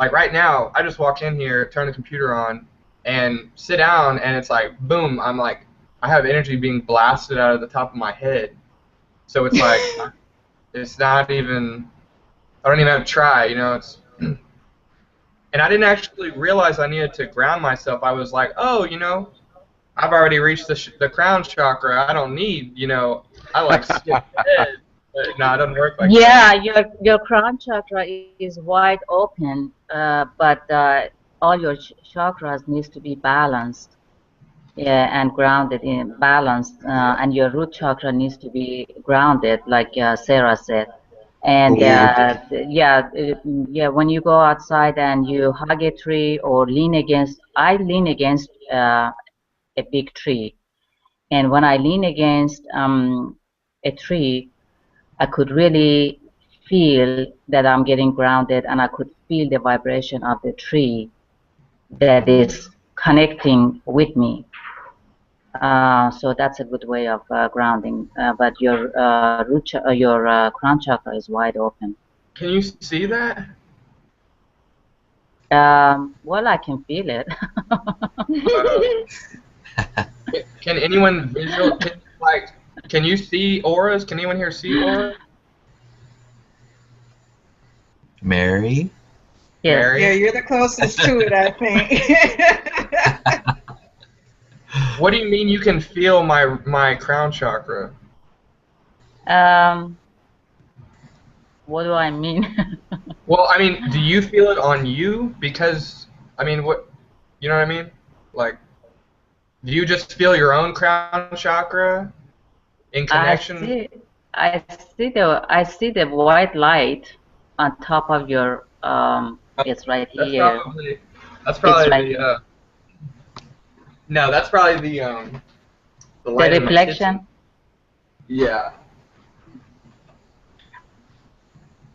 like right now, I just walk in here, turn the computer on, and sit down, and it's like, boom, I'm like, I have energy being blasted out of the top of my head. So it's like, it's not even, I don't even have to try, you know. It's, and I didn't actually realize I needed to ground myself. I was like, oh, you know, I've already reached the crown chakra. I don't need, you know, I like skip ahead. But no, it doesn't work like that. Yeah, your crown chakra is wide open, but all your chakras needs to be balanced, yeah, and grounded in balanced, and your root chakra needs to be grounded, like Sarah said. And yeah, when you go outside and you hug a tree or I lean against a big tree, and when I lean against a tree, I could really feel that I'm getting grounded, and I could feel the vibration of the tree that is connecting with me. So that's a good way of grounding. But your crown chakra is wide open. Can you see that? Well, I can feel it. Can anyone visual? Can you see auras? Can anyone here see auras? Mary? Yes. Mary? Yeah, you're the closest to it, I think. What do you mean you can feel my crown chakra? What do I mean? Well, I mean, do you feel it on you? Because, I mean, what, you know what I mean? Like, do you just feel your own crown chakra in connection? I see the white light on top of your it's right That's here. that's probably right the no, that's probably the light in my reflection. kitchen. Yeah.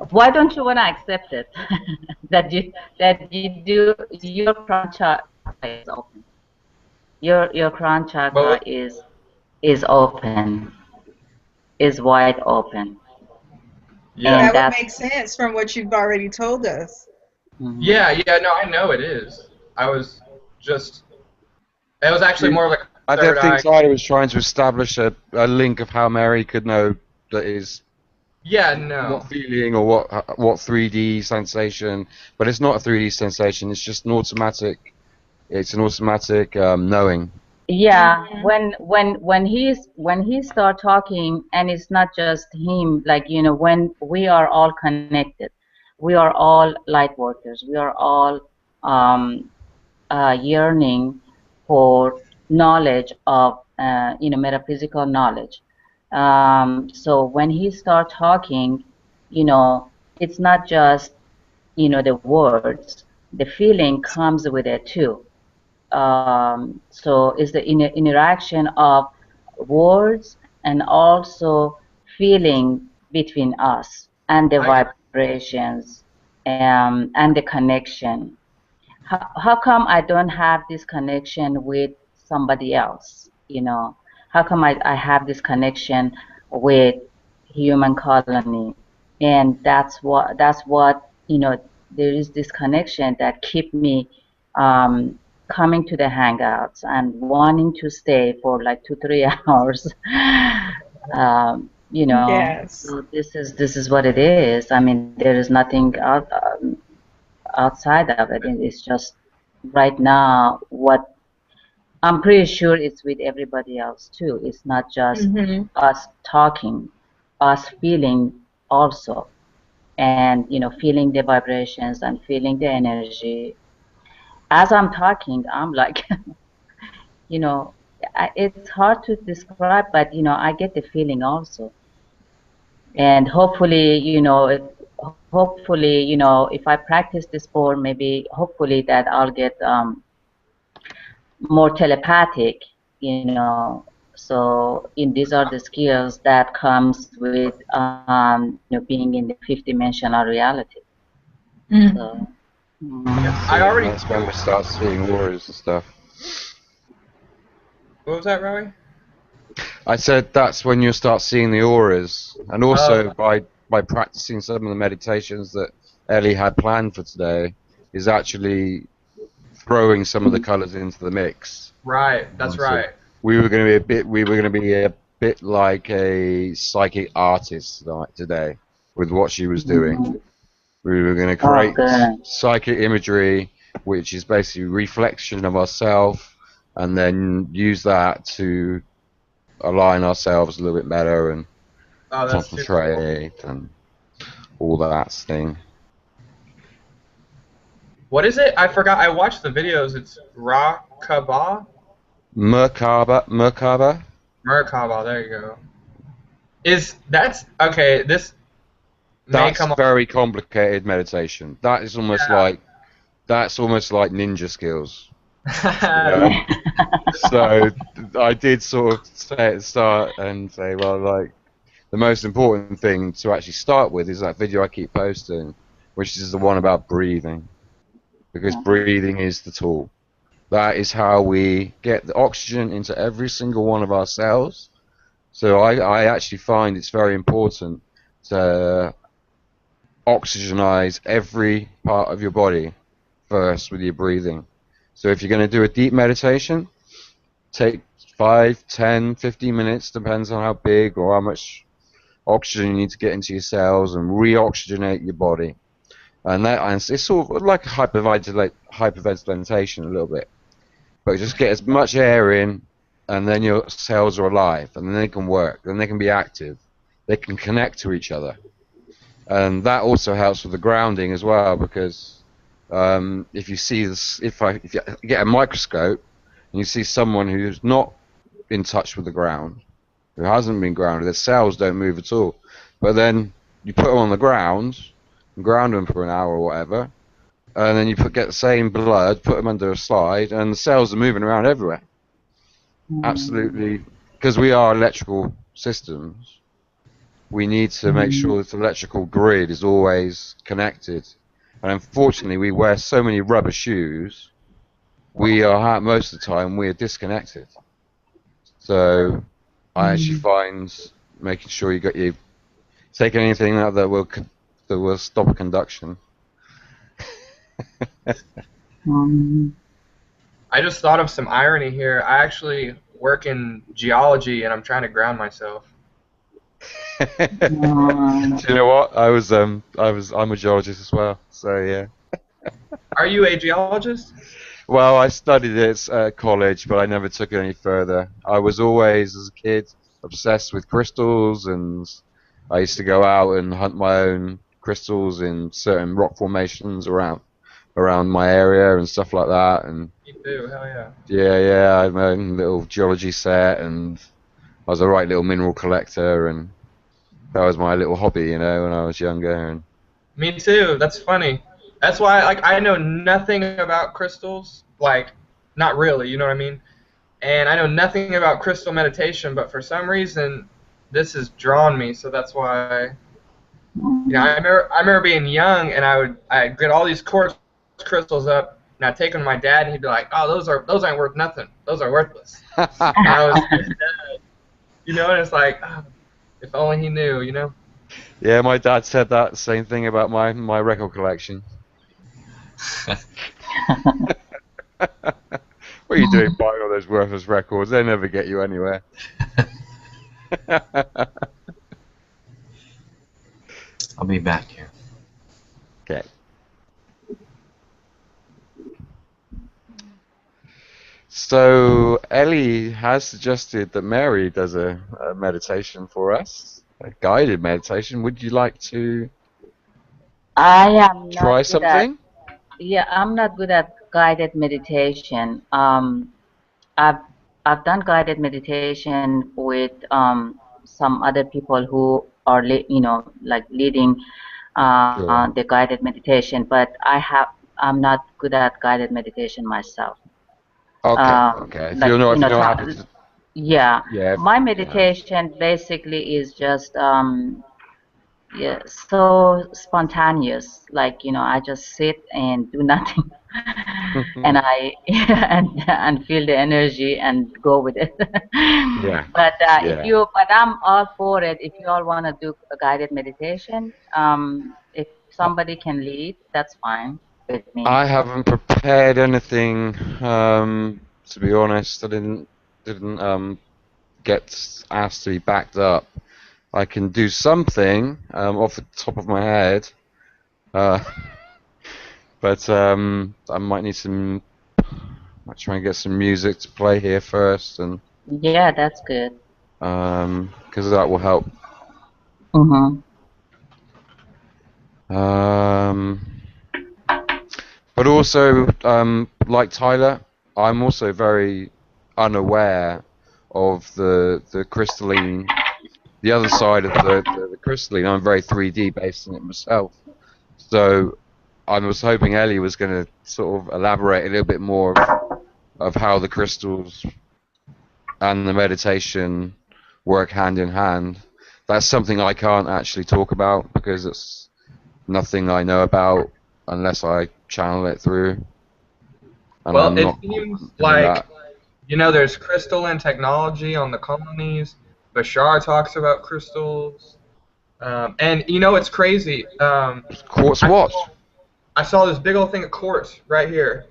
Why don't you want to accept it? that you do your crown chakra is open. Your crown chakra is open, is wide open. Yeah. And that would make sense from what you've already told us. Yeah, no, I know it is. I was just, it was actually more like I don't think Tyler was trying to establish a link of how Mary could know that is what feeling or what 3D sensation, but it's not a 3D sensation. It's just an automatic. It's an automatic knowing. Yeah, when he start talking, and it's not just him. Like when we are all connected, we are all light workers. We are all yearning for knowledge of metaphysical knowledge. So when he start talking, it's not just the words. The feeling comes with it too. So it's the interaction of words and also feeling between us and the vibrations and the connection. How come I don't have this connection with somebody else? How come I have this connection with human colony? And that's what there is this connection that keep me coming to the hangouts and wanting to stay for like 2-3 hours. Yes. So this is what it is. I mean, there is nothing outside of it. It's just right now what I'm pretty sure it's with everybody else too. It's not just us talking, us feeling also, and feeling the vibrations and feeling the energy. As I'm talking, I'm like, it's hard to describe, but I get the feeling also. And hopefully, if I practice this more, maybe hopefully that I'll get more telepathic, So these are the skills that comes with being in the fifth dimensional reality. So, That's when we start seeing auras and stuff. What was that, Rowie? I said that's when you start seeing the auras, and also by practicing some of the meditations that Elle had planned for today, is actually throwing some of the colors into the mix. Right, that's right. We were going to be a bit like a psychic artist today with what she was doing. We were going to create psychic imagery, which is basically reflection of ourselves, and then use that to align ourselves a little bit better and concentrate and all that thing. What is it? I forgot. I watched the videos. It's Rakaba? 𝗪𝗑𝗧𝗪𝗑𝗧. There you go. That's okay? That's very complicated meditation. That is almost like ninja skills. So I did sort of say at the start and say, well, like the most important thing to actually start with is that video I keep posting, which is the one about breathing, because breathing is the tool. That is how we get the oxygen into every single one of our cells. So I actually find it's very important to oxygenize every part of your body first with your breathing. So if you're going to do a deep meditation, take 5, 10, 15 minutes, depends on how big or how much oxygen you need to get into your cells, and re-oxygenate your body. And it's sort of like hyperventilation a little bit. But just get as much air in, and then your cells are alive, and then they can work, then they can be active, they can connect to each other. And that also helps with the grounding as well, because if you see this, if you get a microscope and you see someone who's not in touch with the ground, who hasn't been grounded, their cells don't move at all. But then you put them on the ground and ground them for an hour or whatever, and then you get the same blood, put them under a slide, and the cells are moving around everywhere. Absolutely, because we are electrical systems. We need to make sure that the electrical grid is always connected. And unfortunately, we wear so many rubber shoes, most of the time, we are disconnected. So I actually find making sure you take anything out that will stop conduction. I just thought of some irony here. I actually work in geology, and I'm trying to ground myself. Do you know what? I'm a geologist as well. So yeah. Are you a geologist? Well, I studied it at college, but I never took it any further. I was always, as a kid, obsessed with crystals, and I used to go out and hunt my own crystals in certain rock formations around my area and stuff like that. And You do, hell yeah. yeah, I had my own little geology set, and I was a right little mineral collector, and that was my little hobby, when I was younger. And Me too. That's funny. That's why, I know nothing about crystals. Not really. You know what I mean? And I know nothing about crystal meditation, but for some reason, this has drawn me. So that's why. I remember being young, and I'd get all these quartz crystals up, and I'd take them to my dad, and he'd be like, "Oh, those aren't worth nothing. Those are worthless." And I was, and it's like, oh, if only he knew, Yeah, my dad said that same thing about my record collection. What are you doing buying all those worthless records? They'll never get you anywhere. I'll be back here. Okay. So Elle has suggested that Mary does a meditation for us, a guided meditation. Would you like to try something? I'm not good at guided meditation. I've done guided meditation with some other people who are leading Sure. the guided meditation, but I'm not good at guided meditation myself. Okay. If you're not happy to, yeah. yeah. My meditation basically is just so spontaneous. I just sit and do nothing, and I and feel the energy and go with it. Yeah. But but I'm all for it. If you all want to do a guided meditation, if somebody can lead, that's fine with me. I haven't prepared anything. To be honest, I didn't get asked to be backed up. I can do something off the top of my head, but I might need some. I'll try and get some music to play here first, and yeah, that's good. Because that will help. But also, like Tyler, I'm also very unaware of the crystalline, the other side of the crystalline. I'm very 3D based in it myself. So I was hoping Elle was going to sort of elaborate a little bit more of how the crystals and the meditation work hand in hand. That's something I can't actually talk about because it's nothing I know about unless I channel it through. And Well, I'm it not seems doing like, that. you know, there's crystalline technology on the colonies. Bashar talks about crystals. And you know, it's crazy. Quartz I what? saw, I saw this big old thing of quartz right here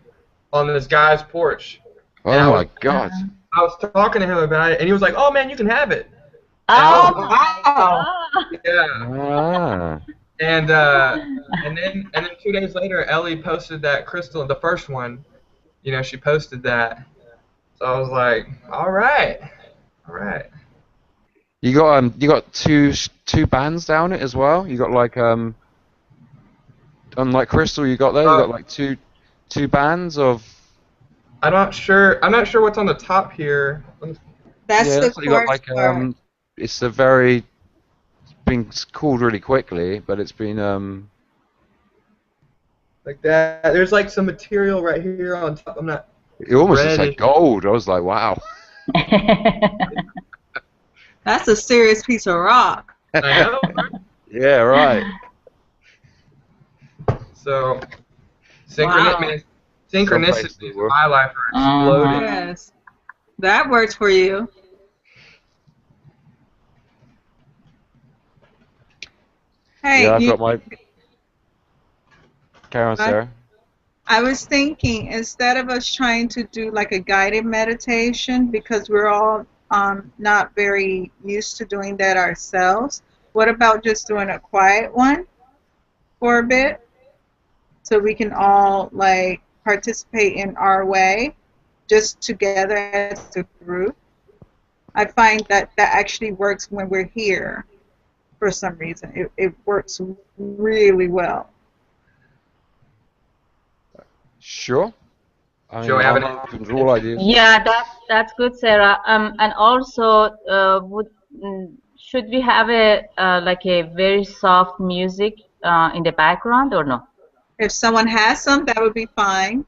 on this guy's porch. And Oh my god. I was talking to him about it, and he was like, "Oh man, you can have it." And I Oh was Oh, my wow. God. like, yeah. Ah. And then 2 days later, Ellie posted that crystal, the first one. You know, she posted that. So I was like, all right. You got two bands down it as well. You got like unlike Crystal, you got there. You got like two bands of. I'm not sure what's on the top here. That's Yeah, the that's what you got quartz like part. It's a very. It's been called really quickly, but it's been Like that. There's like some material right here on top. I'm not. It almost looks Reddish. like gold. I was like, wow. That's a serious piece of rock. I know. Yeah, right. So, Wow. synchronicities in my life are exploding. Yes. That works for you. Hey, Yeah, I've got my. Carry on, What? Sarah. I was thinking, instead of us trying to do like a guided meditation, because we're all not very used to doing that ourselves, what about just doing a quiet one for a bit, so we can all like participate in our way, just together as a group? I find that actually works when we're here for some reason. It works really well. Sure. I mean, Shall we have I'm an open to all ideas. Yeah, that's good, Sarah. And also, should we have a like a very soft music in the background or no? If someone has some, that would be fine.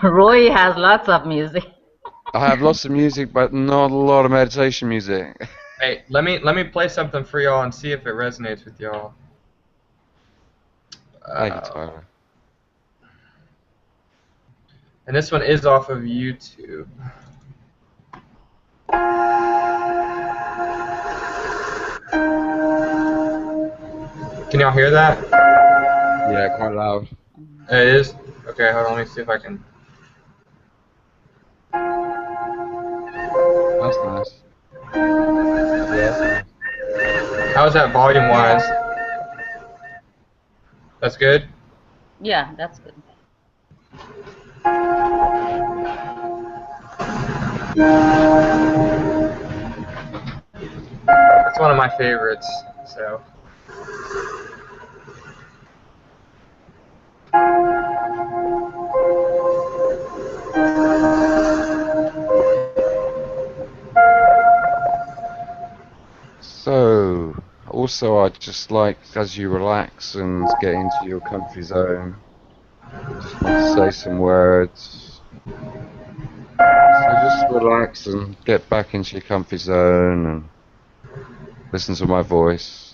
Roy has lots of music. I have lots of music, but not a lot of meditation music. Hey, let me play something for y'all and see if it resonates with y'all. Thank you, Tyler. And this one is off of YouTube. Can y'all hear that? Yeah, quite loud. It is? Okay, hold on, let me see if I can. That's nice. Yeah, that's nice. How is that volume wise? That's good? Yeah, that's good. It's one of my favorites, so. So, also, I'd just like, as you relax and get into your comfy zone, just want to say some words. So just relax and get back into your comfy zone and listen to my voice.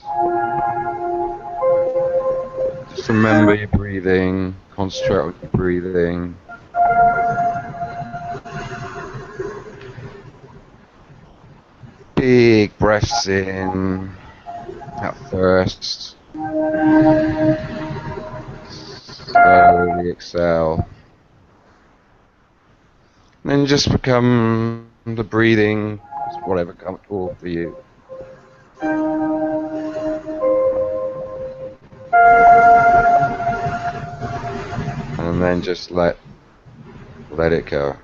Just remember your breathing, concentrate on your breathing. Big breaths in at first. Slowly exhale. And then just become the breathing, whatever comfortable for you. And then just let it go.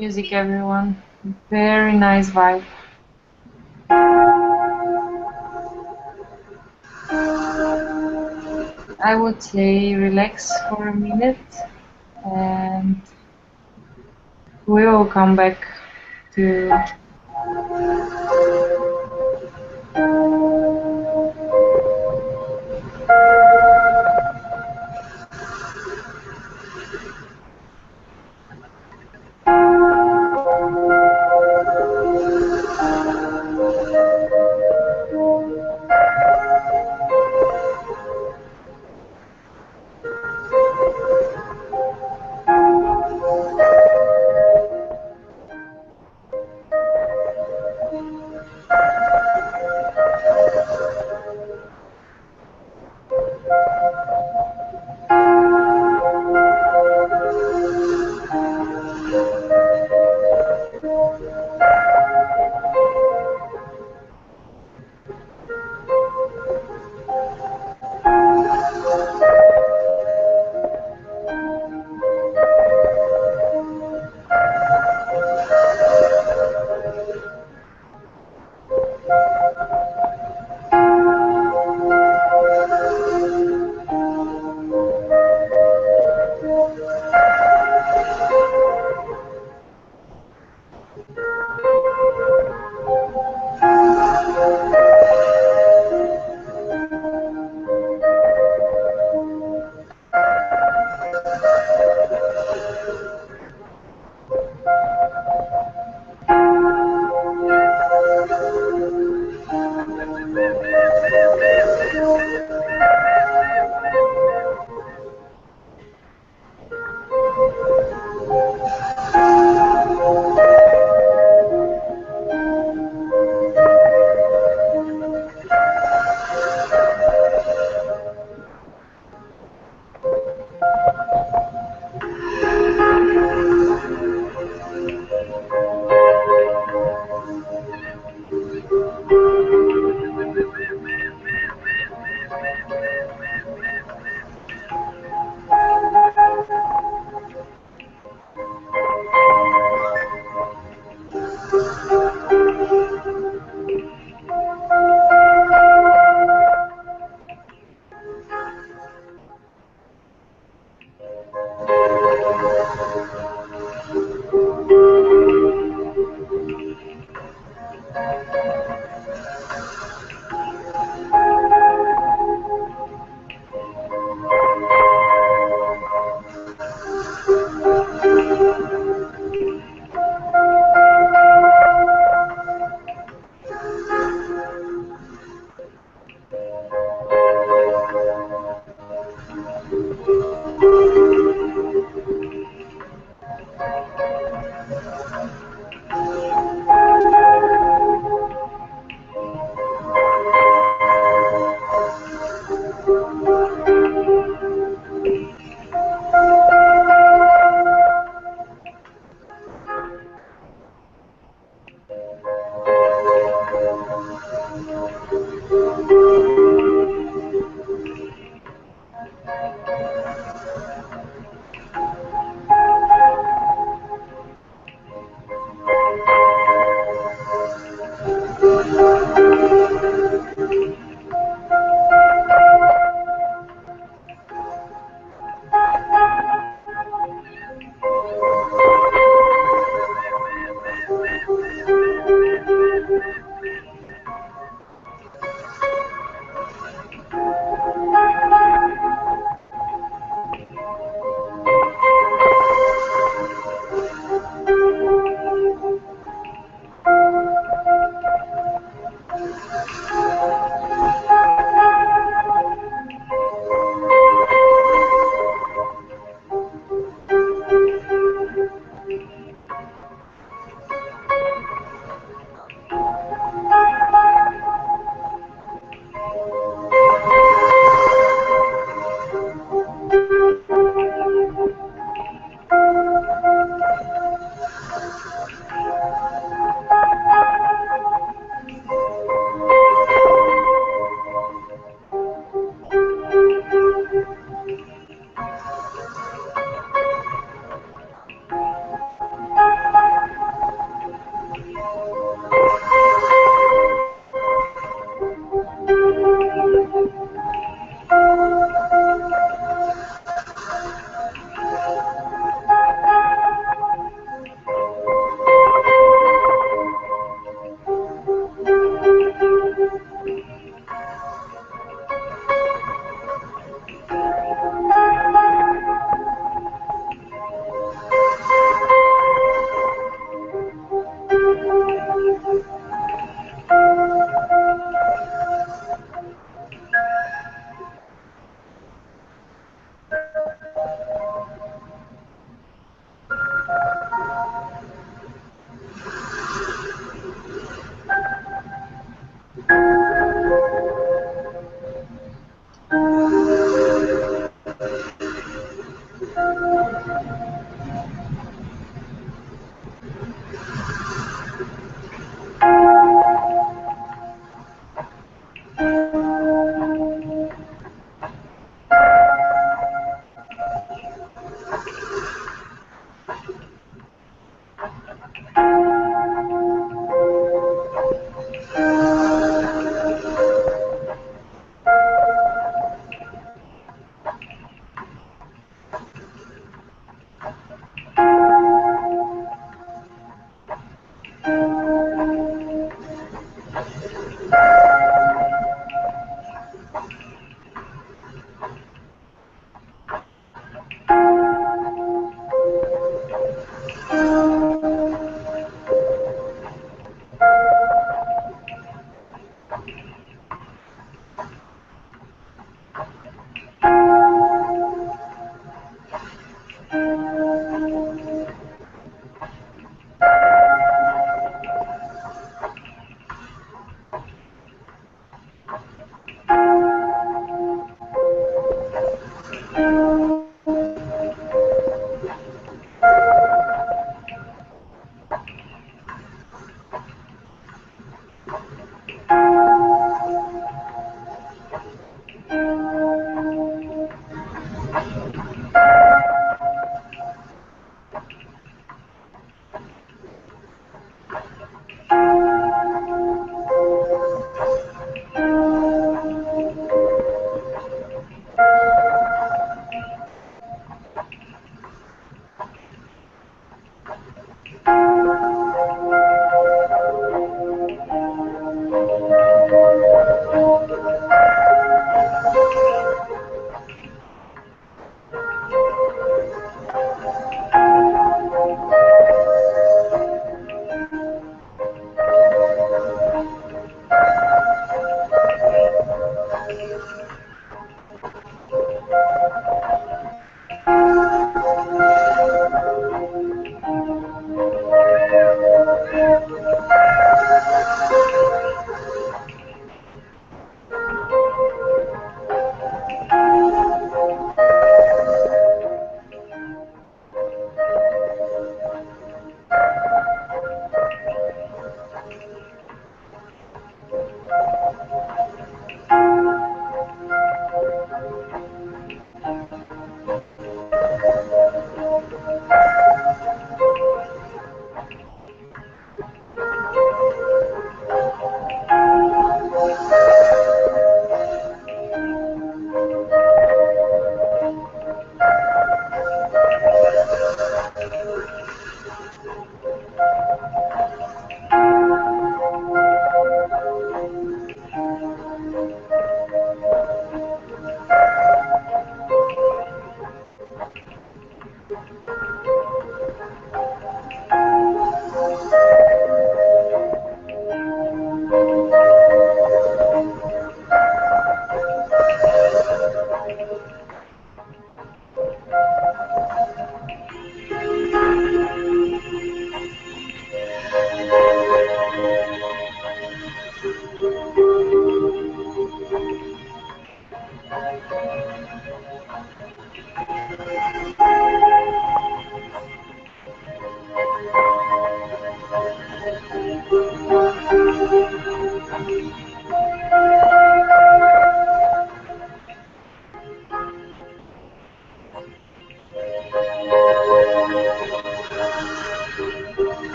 music, everyone. Very nice vibe. I would say relax for a minute and we will come back to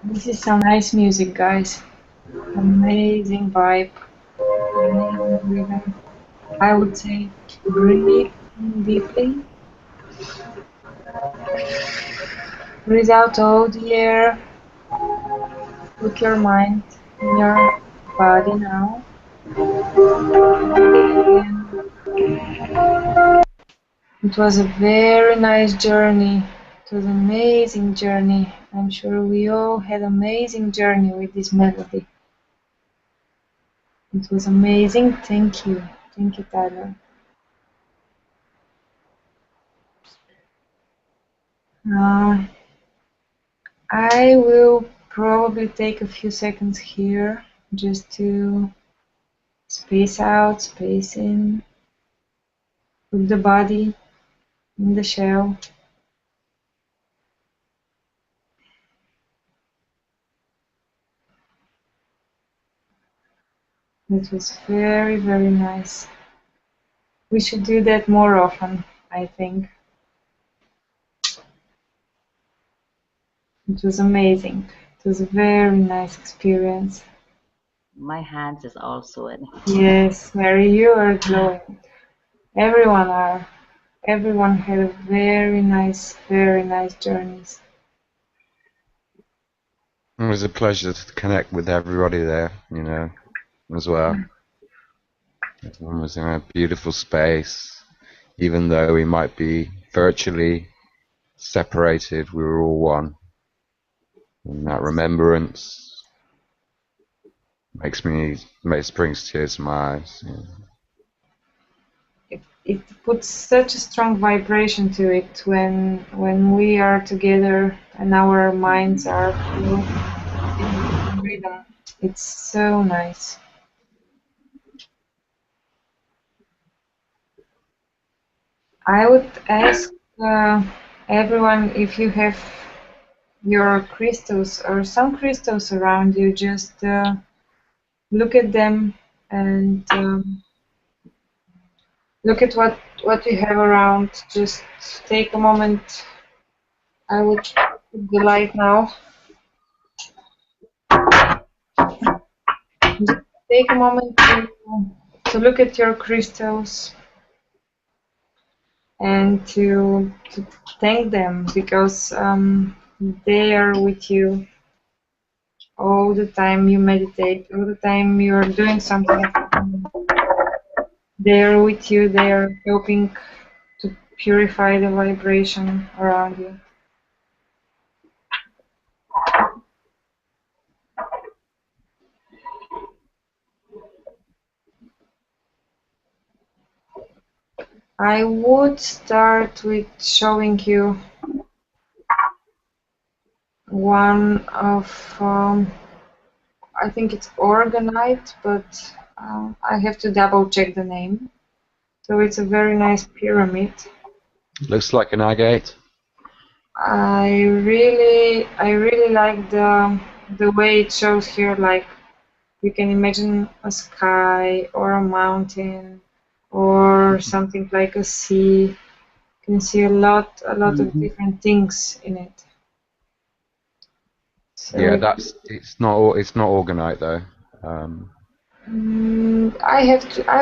This is some nice music, guys. Amazing vibe, amazing rhythm. I would say breathe in deeply. Breathe out all the air. Put your mind in your body now. It was a very nice journey. It was an amazing journey. I'm sure we all had an amazing journey with this melody. It was amazing. Thank you. Thank you, Tyler. I will probably take a few seconds here just to space out, space in, put the body in the shell. It was very, very nice. We should do that more often, I think. It was amazing. It was a very nice experience. My hands is also in. Yes, Mary, you are glowing. Everyone are. Everyone had a very nice journeys. It was a pleasure to connect with everybody there, you know, as well. Everyone was in a beautiful space. Even though we might be virtually separated, we were all one. And that remembrance brings tears to my eyes. Yeah. It puts such a strong vibration to it when we are together and our minds are full in rhythm. It's so nice. I would ask everyone if you have your crystals or some crystals around you, just look at them and look at what you have around. Just take a moment. I would put the light now. Just take a moment to look at your crystals and to thank them, because they are with you all the time you meditate, all the time you are doing something. They are with you, they are helping to purify the vibration around you. I would start with showing you one of, I think it's orgonite, but I have to double check the name. So it's a very nice pyramid. Looks like an agate. I really like the way it shows here. Like you can imagine a sky or a mountain or something like a sea. You can see a lot of different things in it. So Yeah, it's not organite though. I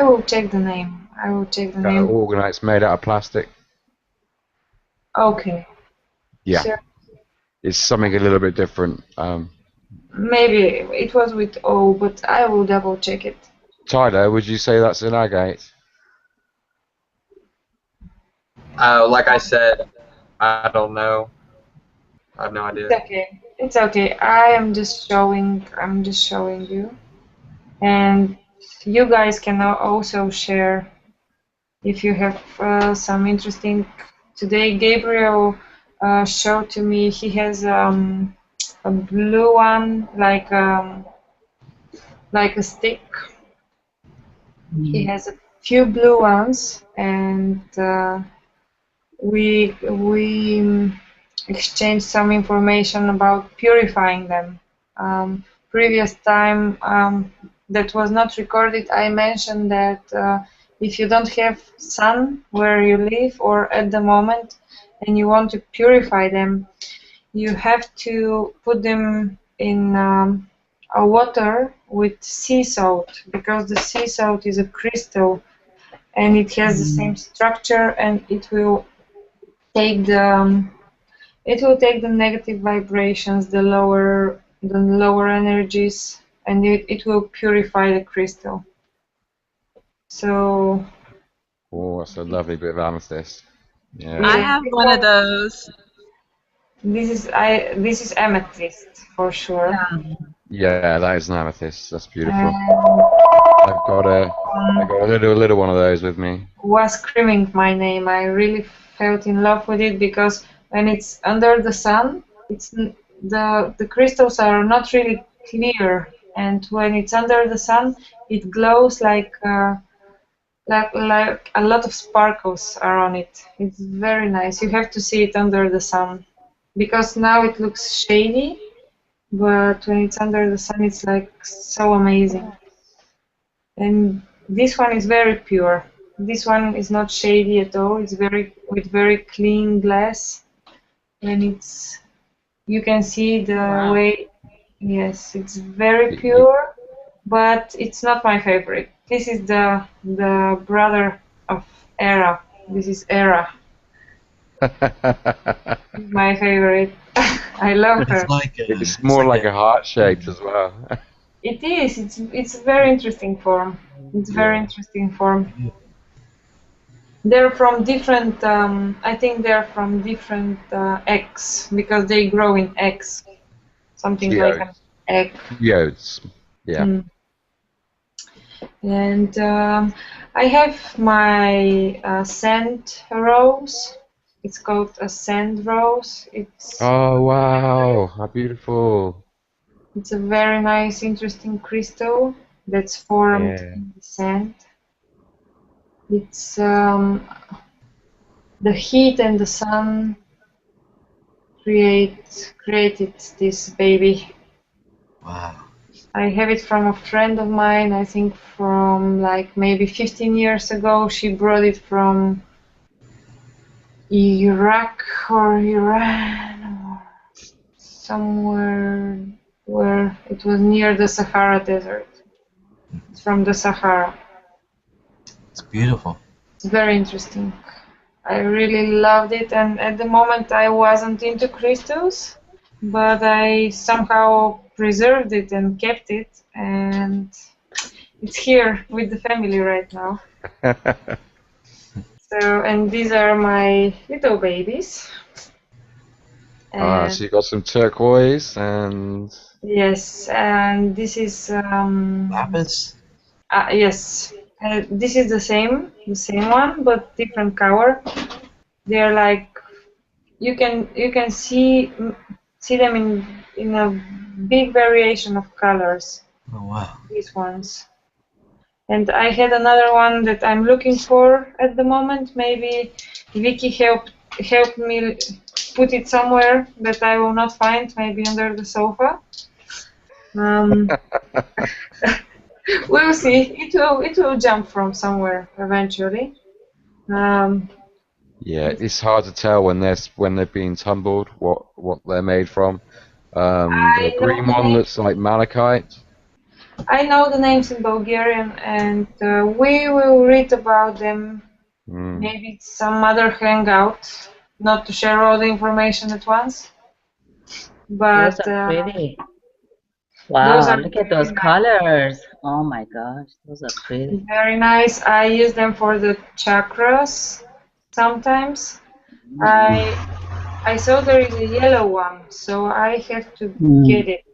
will check the name. I will check the name. Organite's made out of plastic. Okay. Yeah. Sure. It's something a little bit different. Maybe it was with O, but I will double check it. Tyler, would you say that's an agate? Like I said, I don't know. I have no idea. It's okay. It's okay. I'm just showing you, and you guys can also share if you have some interesting. Today, Gabriel showed to me he has a blue one, like a stick. He has a few blue ones, and we exchanged some information about purifying them. Previous time that was not recorded, I mentioned that if you don't have sun where you live or at the moment and you want to purify them, you have to put them in a water with sea salt, because the sea salt is a crystal and it has the same structure, and it will take the negative vibrations, the lower energies, and it will purify the crystal. So. Oh, that's a lovely bit of amethyst. Yeah. I have one of those. This is amethyst for sure. Yeah, that is an amethyst. That's beautiful. I've got a little one of those with me. Was screaming my name. I really felt in love with it, because when it's under the sun, the crystals are not really clear, and when it's under the sun, it glows like a lot of sparkles are on it. It's very nice. You have to see it under the sun, because now it looks shady, but when it's under the sun, it's like so amazing. And this one is very pure. This one is not shady at all. It's with very clean glass, and you can see the way. Yes, it's very pure, but it's not my favorite. This is the brother of Era. This is Era. My favorite. I love her. It's more like a heart shaped as well. It is. It's a very interesting form. It's very interesting form. They're from different. I think they're from different eggs, because they grow in eggs. Something like an egg. Geodes. Yeah. And I have my sand rose. It's called a sand rose. Oh wow! How beautiful! It's a very nice, interesting crystal that's formed in the sand. It's the heat and the sun created this baby. Wow. I have it from a friend of mine, I think from like maybe 15 years ago. She brought it from Iraq or Iran or somewhere where it was near the Sahara Desert. It's from the Sahara. It's beautiful. It's very interesting. I really loved it, and at the moment I wasn't into crystals, but I somehow preserved it and kept it, and it's here with the family right now. So, and these are my little babies. So you got some turquoise and. Yes, and this is lapis. Yes, this is the same one, but different color. They're like you can see them in a big variation of colors. Oh wow! These ones. And I had another one that I'm looking for at the moment. Maybe Vicky help me put it somewhere that I will not find, maybe under the sofa. We'll see. It will jump from somewhere eventually. Yeah, it's hard to tell when they're being tumbled what they're made from. The green one looks like malachite. I know the names in Bulgarian, and we will read about them. Maybe some other hangout. Not to share all the information at once. But those are pretty. Wow, look at those colors. Oh my gosh, those are pretty. Very nice. I use them for the chakras sometimes. I saw there is a yellow one, so I have to get it.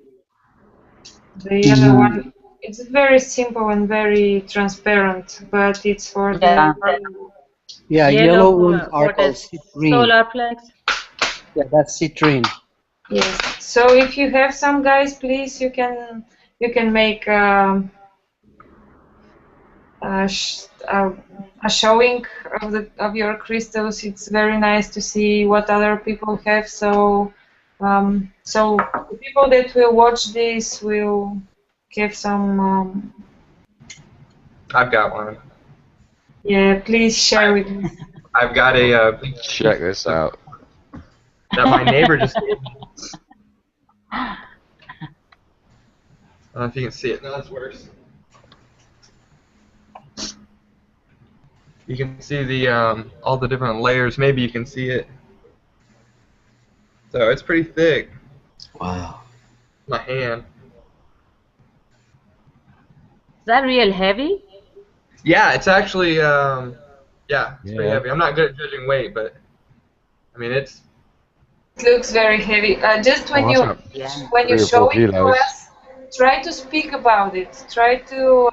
The yellow one, it's very simple and very transparent, but it's for the... Yeah, yellow ones are called citrine. Solar plex. Yeah, that's citrine. Yes. So if you have some, guys, please you can make a showing of your crystals. It's very nice to see what other people have. So so the people that will watch this will have some. I've got one. Yeah, please share with me. I've got a. Check this out. That my neighbor just gave me. I don't know if you can see it. No, it's worse. You can see the all the different layers. Maybe you can see it. So it's pretty thick. Wow. My hand. Is that real heavy? Yeah, it's actually yeah, it's pretty heavy. I'm not good at judging weight, but I mean it's. It looks very heavy. Just when you show it to us, try to speak about it. Try to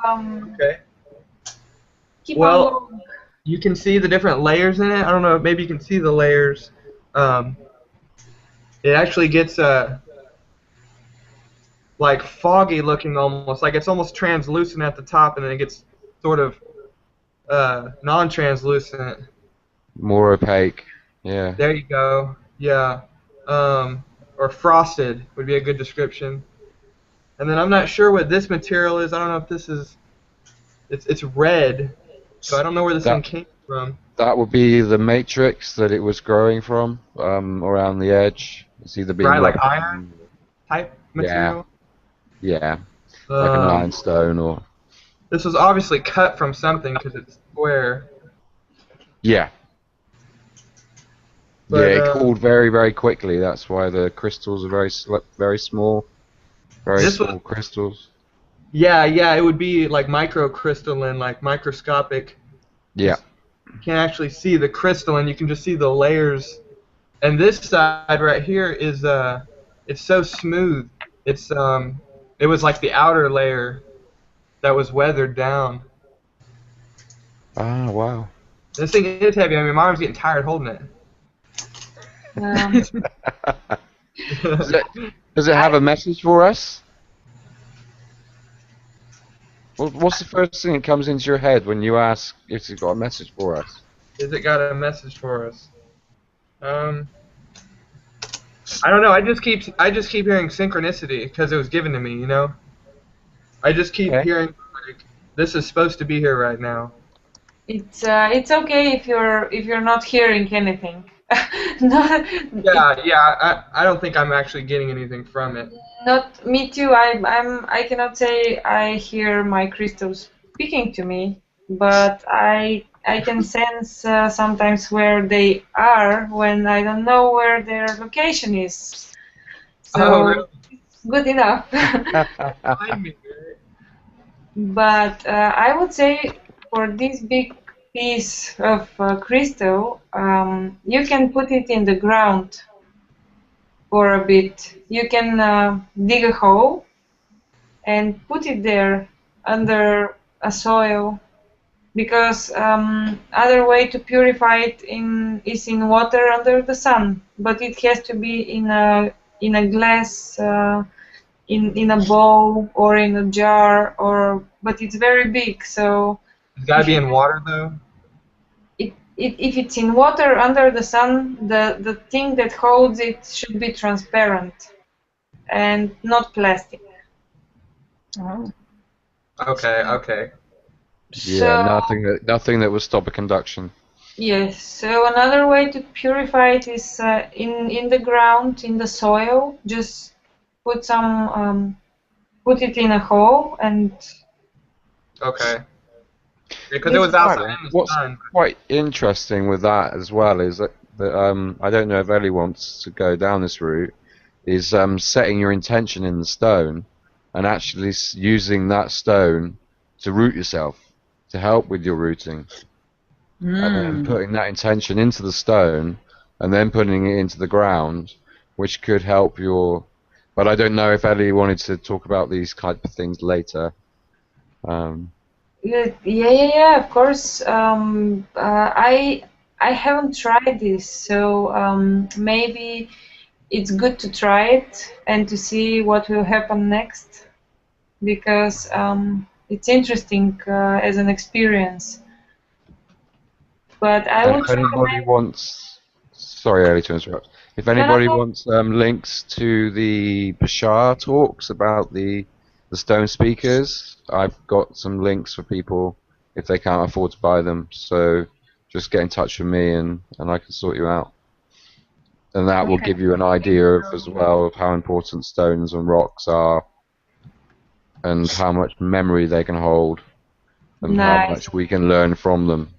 keep on going. You can see the different layers in it. I don't know. Maybe you can see the layers. It actually gets like foggy looking almost. Like it's almost translucent at the top, and then it gets sort of non-translucent. More opaque. Yeah. There you go. Yeah. Or frosted would be a good description. And then I'm not sure what this material is. I don't know if this is. It's red, so I don't know where this one came from. That would be the matrix that it was growing from, around the edge. It's either being like iron type material. Yeah. Like an ironstone or. This was obviously cut from something because it's square. Yeah. But, it cooled very, very quickly. That's why the crystals are very small, very small crystals. Yeah, it would be like microcrystalline, like microscopic. Yeah. You can't actually see the crystalline. You can just see the layers. And this side right here is it's so smooth. It's it was like the outer layer that was weathered down. Oh wow. This thing is heavy. I mean, my arm's getting tired holding it. Does it have a message for us? What's the first thing that comes into your head when you ask if it's got a message for us? Is it got a message for us? I don't know. I just keep hearing synchronicity because it was given to me. You know. I just keep hearing like this is supposed to be here right now. It's okay if you're not hearing anything. I don't think I'm actually getting anything from it. Not me too. I cannot say I hear my crystals speaking to me, but I can sense sometimes where they are when I don't know where their location is. So really? It's good enough. But I would say for this big piece of crystal, you can put it in the ground for a bit. You can dig a hole and put it there under a soil, because other way to purify it is in water under the sun, but it has to be in a glass, in a bowl or in a jar, but it's very big, so. It's gotta be in water though. if it's in water under the sun, the thing that holds it should be transparent and not plastic. Oh. Okay, okay. Yeah, So, nothing that will stop a conduction. yes. So another way to purify it is in the ground, in the soil. Just put some put it in a hole and. Okay. Because it was outside in the What's sun. quite interesting with that as well is that I don't know if Ellie wants to go down this route, is setting your intention in the stone and actually using that stone to root yourself, to help with your rooting. And then putting that intention into the stone and then putting it into the ground, which could help your... But I don't know if Ellie wanted to talk about these type of things later. Yeah, of course. I haven't tried this, so maybe it's good to try it and to see what will happen next, because it's interesting as an experience. But I And would if anybody wants... Sorry, Ellie, to interrupt. If anybody wants links to the Bashar talks about the stone speakers, I've got some links for people if they can't afford to buy them. So just get in touch with me and I can sort you out. And that will give you an idea of, as well, of how important stones and rocks are and how much memory they can hold and how much we can learn from them.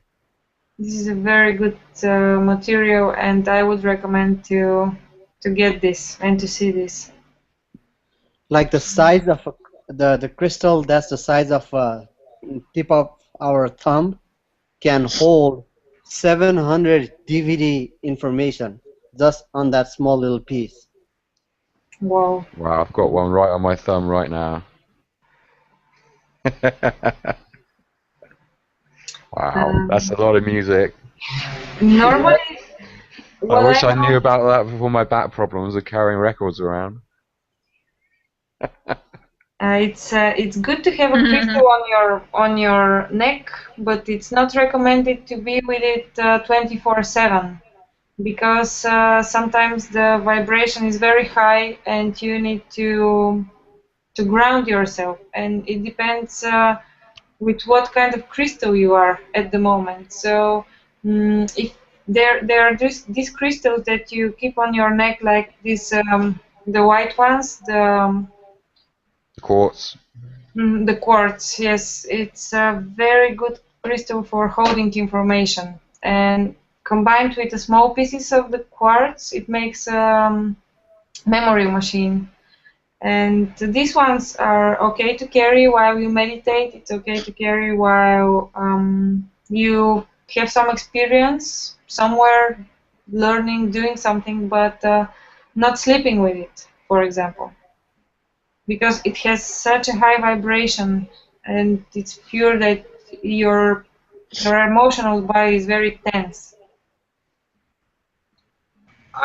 This is a very good material, and I would recommend to get this and to see this. Like the size of the crystal, that's the size of tip of our thumb, can hold 700 DVD information just on that small little piece. Wow. Wow, I've got one right on my thumb right now. Wow, that's a lot of music. Normally, I wish I knew about that before my back problems of carrying records around. It's good to have a crystal on your neck, but it's not recommended to be with it 24/7, because sometimes the vibration is very high and you need to ground yourself, and it depends with what kind of crystal you are at the moment. So if there are these crystals that you keep on your neck, like this, the white ones, the quartz. The quartz, yes, it's a very good crystal for holding information. And combined with the small pieces of the quartz, it makes a memory machine. And these ones are okay to carry while you meditate. It's okay to carry while you have some experience somewhere, learning, doing something, but not sleeping with it, for example, because it has such a high vibration and it's pure that your emotional body is very tense.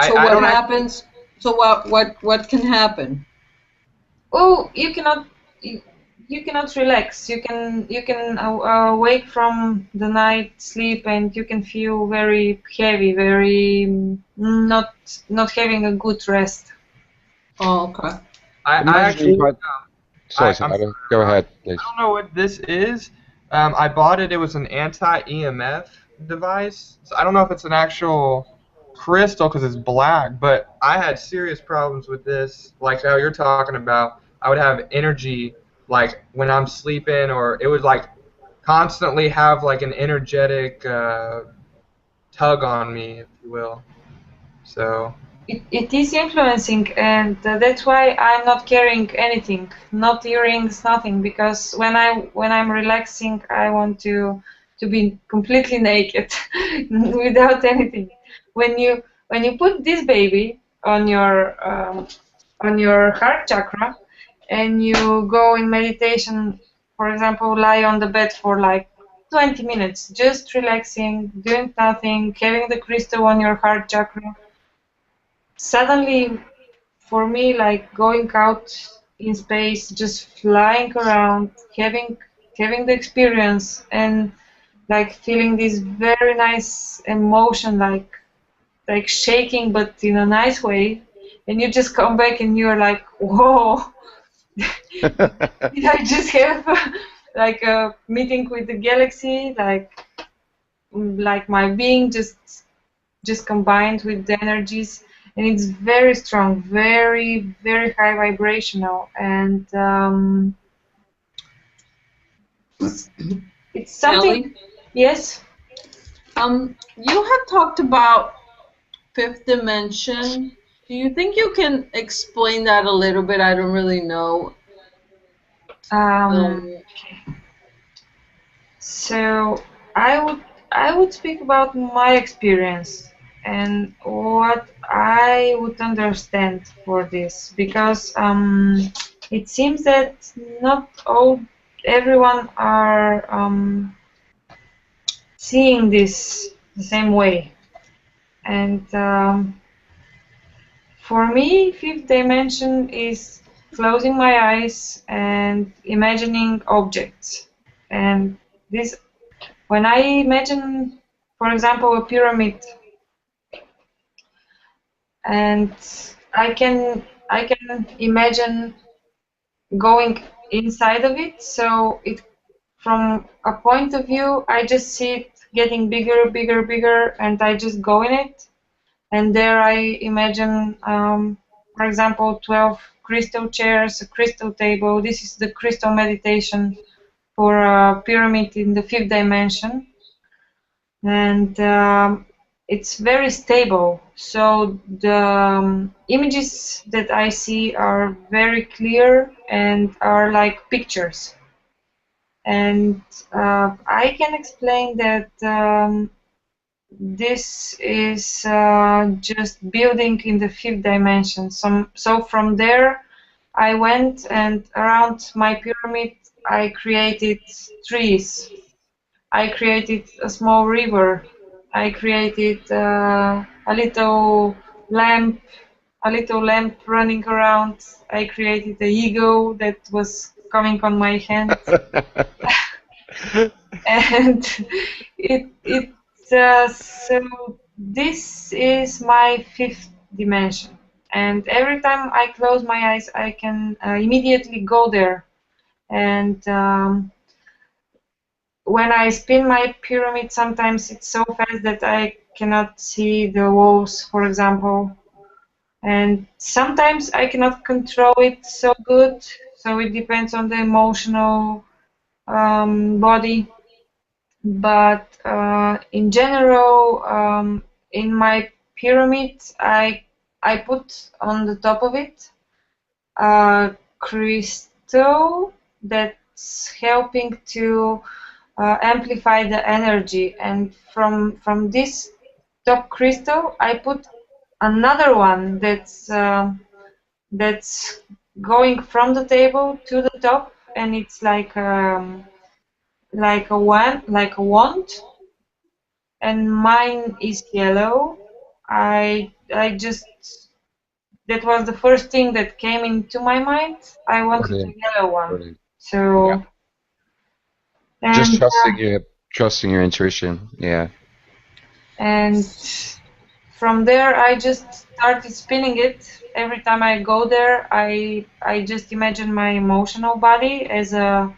So what happens? So what can happen? Oh, you cannot relax. You can wake from the night sleep and you can feel very heavy, very not having a good rest. Oh, okay. I actually. Sorry, go ahead, please. I don't know what this is. I bought it. It was an anti-EMF device. So I don't know if it's an actual crystal because it's black, but I had serious problems with this, like how you're talking about. I would have energy, like when I'm sleeping, or it would like constantly have like an energetic tug on me, if you will. So. It is influencing, and that's why I'm not carrying anything, not earrings, nothing, because when I'm relaxing, I want to be completely naked, without anything. When you put this baby on your heart chakra, and you go in meditation, for example, lie on the bed for like 20 minutes, just relaxing, doing nothing, having the crystal on your heart chakra. Suddenly, for me, like going out in space, just flying around, having the experience, and like feeling this very nice emotion, like shaking, but in a nice way. And you just come back and you're like, whoa, did I just have like a meeting with the galaxy? Like my being just combined with the energies, and it's very strong, very, very high vibrational, and it's something. Ellie, Yes. you have talked about fifth dimension. Do you think you can explain that a little bit? I don't really know. So I would speak about my experience and what I would understand for this, because it seems that not everyone are seeing this the same way. And for me, fifth dimension is closing my eyes and imagining objects. And this, when I imagine, for example, a pyramid, and I can imagine going inside of it. So it, from a point of view, I just see it getting bigger, bigger, bigger, and I just go in it. And there I imagine, for example, 12 crystal chairs, a crystal table. This is the crystal meditation for a pyramid in the fifth dimension. And it's very stable. So the images that I see are very clear and are like pictures. And I can explain that this is just building in the fifth dimension. So from there, I went, and around my pyramid, I created trees. I created a small river. I created a little lamp, running around. I created an eagle that was coming on my hand. And so this is my fifth dimension, and every time I close my eyes, I can immediately go there. And when I spin my pyramid, sometimes it's so fast that I cannot see the walls, for example, and sometimes I cannot control it so good. So it depends on the emotional body. But in general, in my pyramid, I put on the top of it a crystal that's helping to amplify the energy, and from this top crystal, I put another one that's going from the table to the top, and it's like a wand, and mine is yellow. I just, that was the first thing that came into my mind. I wanted Brilliant. a yellow one. Brilliant. So and, just trusting your intuition. Yeah. And from there, I just started spinning it. Every time I go there, I just imagine my emotional body as a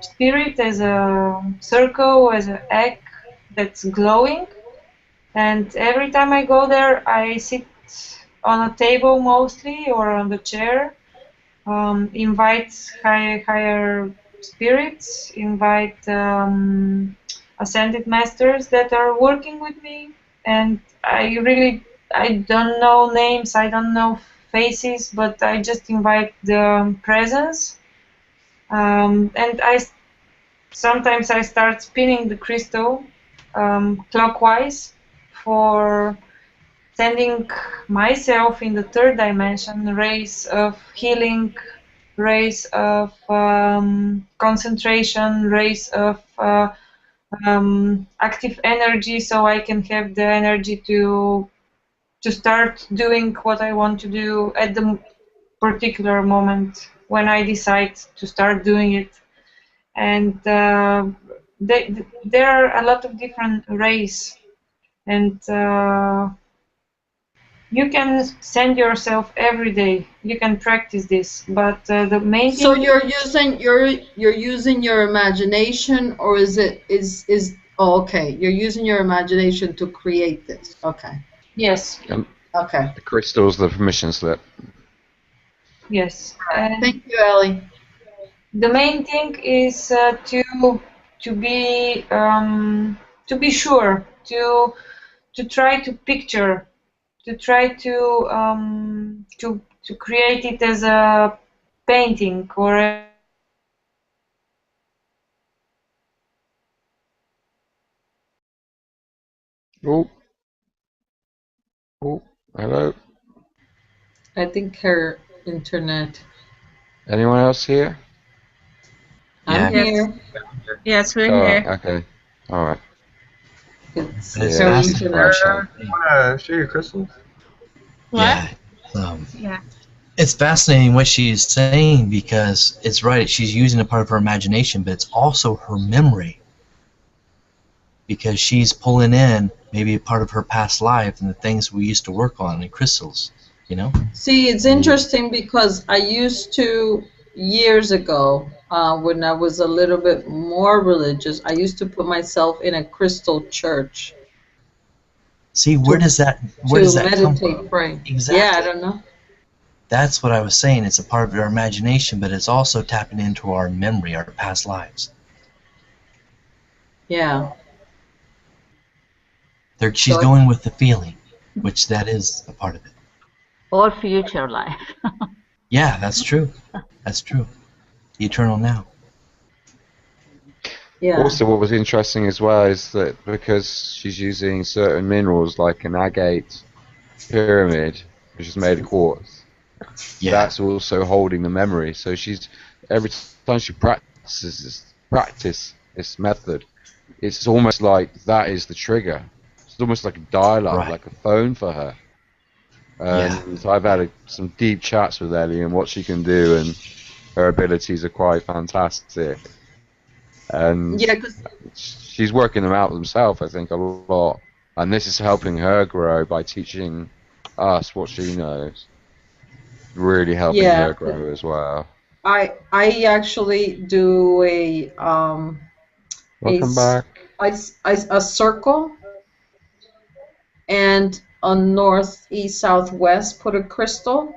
spirit, as a circle, as an egg that's glowing. And every time I go there, I sit on a table mostly, or on the chair, invite higher spirits, invite ascended masters that are working with me. And I don't know names, I don't know faces, but I just invite the presence. And sometimes I start spinning the crystal clockwise for sending myself in the third dimension rays of healing, rays of concentration, rays of active energy, so I can have the energy to start doing what I want to do at the particular moment when I decide to start doing it. And there are a lot of different rays, and you can send yourself every day. You can practice this, but the main So thing. you're using your imagination, or is oh, okay? You're using your imagination to create this. Okay. Yes. Okay. The crystal's the permission slip. Yes. Thank you, Ellie. The main thing is to be sure to try to picture, to try to create it as a painting or a. Oh, hello. I think her internet. Anyone else here? I'm here. Yes, we're Oh, here. okay. All right. It's It's her fascinating. internet. Want to share your crystals? Yeah. Yeah. It's fascinating what she's saying because it's right. She's using a part of her imagination, but it's also her memory. Because she's pulling in maybe a part of her past life and the things we used to work on in crystals, you know? See, it's interesting because I used to, years ago, when I was a little bit more religious, I used to put myself in a crystal church. See, where does that come from? Pray. Exactly. Yeah, I don't know. That's what I was saying. It's a part of our imagination, but it's also tapping into our memory, our past lives. Yeah. She's going with the feeling, which that is a part of it. Or future life. Yeah, that's true. That's true. The eternal now. Yeah. Also, what was interesting as well is that because she's using certain minerals like an agate pyramid, which is made of quartz, that's also holding the memory. So she's every time she practice this method, it's almost like that is the trigger. It's almost like a dial-up, like a phone for her. And I've had some deep chats with Ellie and what she can do, and her abilities are quite fantastic. And yeah, 'cause she's working them out herself, I think, a lot. And this is helping her grow by teaching us what she knows. Really helping her grow as well. I actually do Welcome back. a circle and on north, east, southwest put a crystal.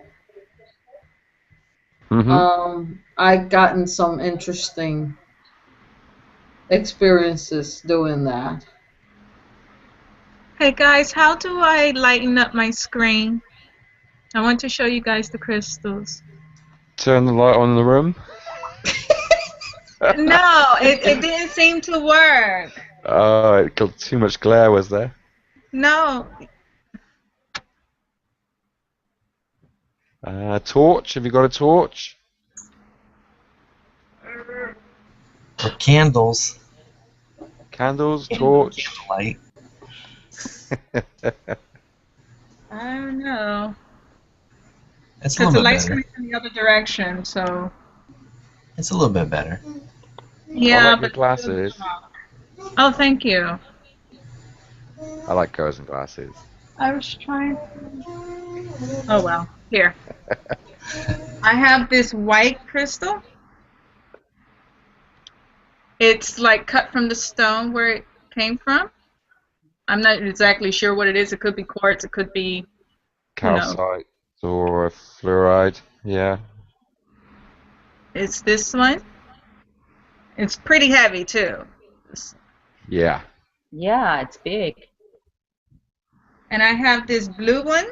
I've gotten some interesting experiences doing that. Hey guys, how do I lighten up my screen? I want to show you guys the crystals. Turn the light on in the room. No, it didn't seem to work. Oh, too much glare was there? No. Torch? Have you got a torch? Or candles. Candles, torch. Light. I don't know. It's a Because the little bit light's better. coming from the other direction, so. It's a little bit better. Yeah, I like but your glasses. Oh, thank you. I like girls in glasses. I was trying. Oh well, here. I have this white crystal. It's like cut from the stone where it came from. I'm not exactly sure what it is. It could be quartz. It could be, Calcite or fluoride. Yeah. It's this one. It's pretty heavy too. Yeah. Yeah, it's big. And I have this blue one.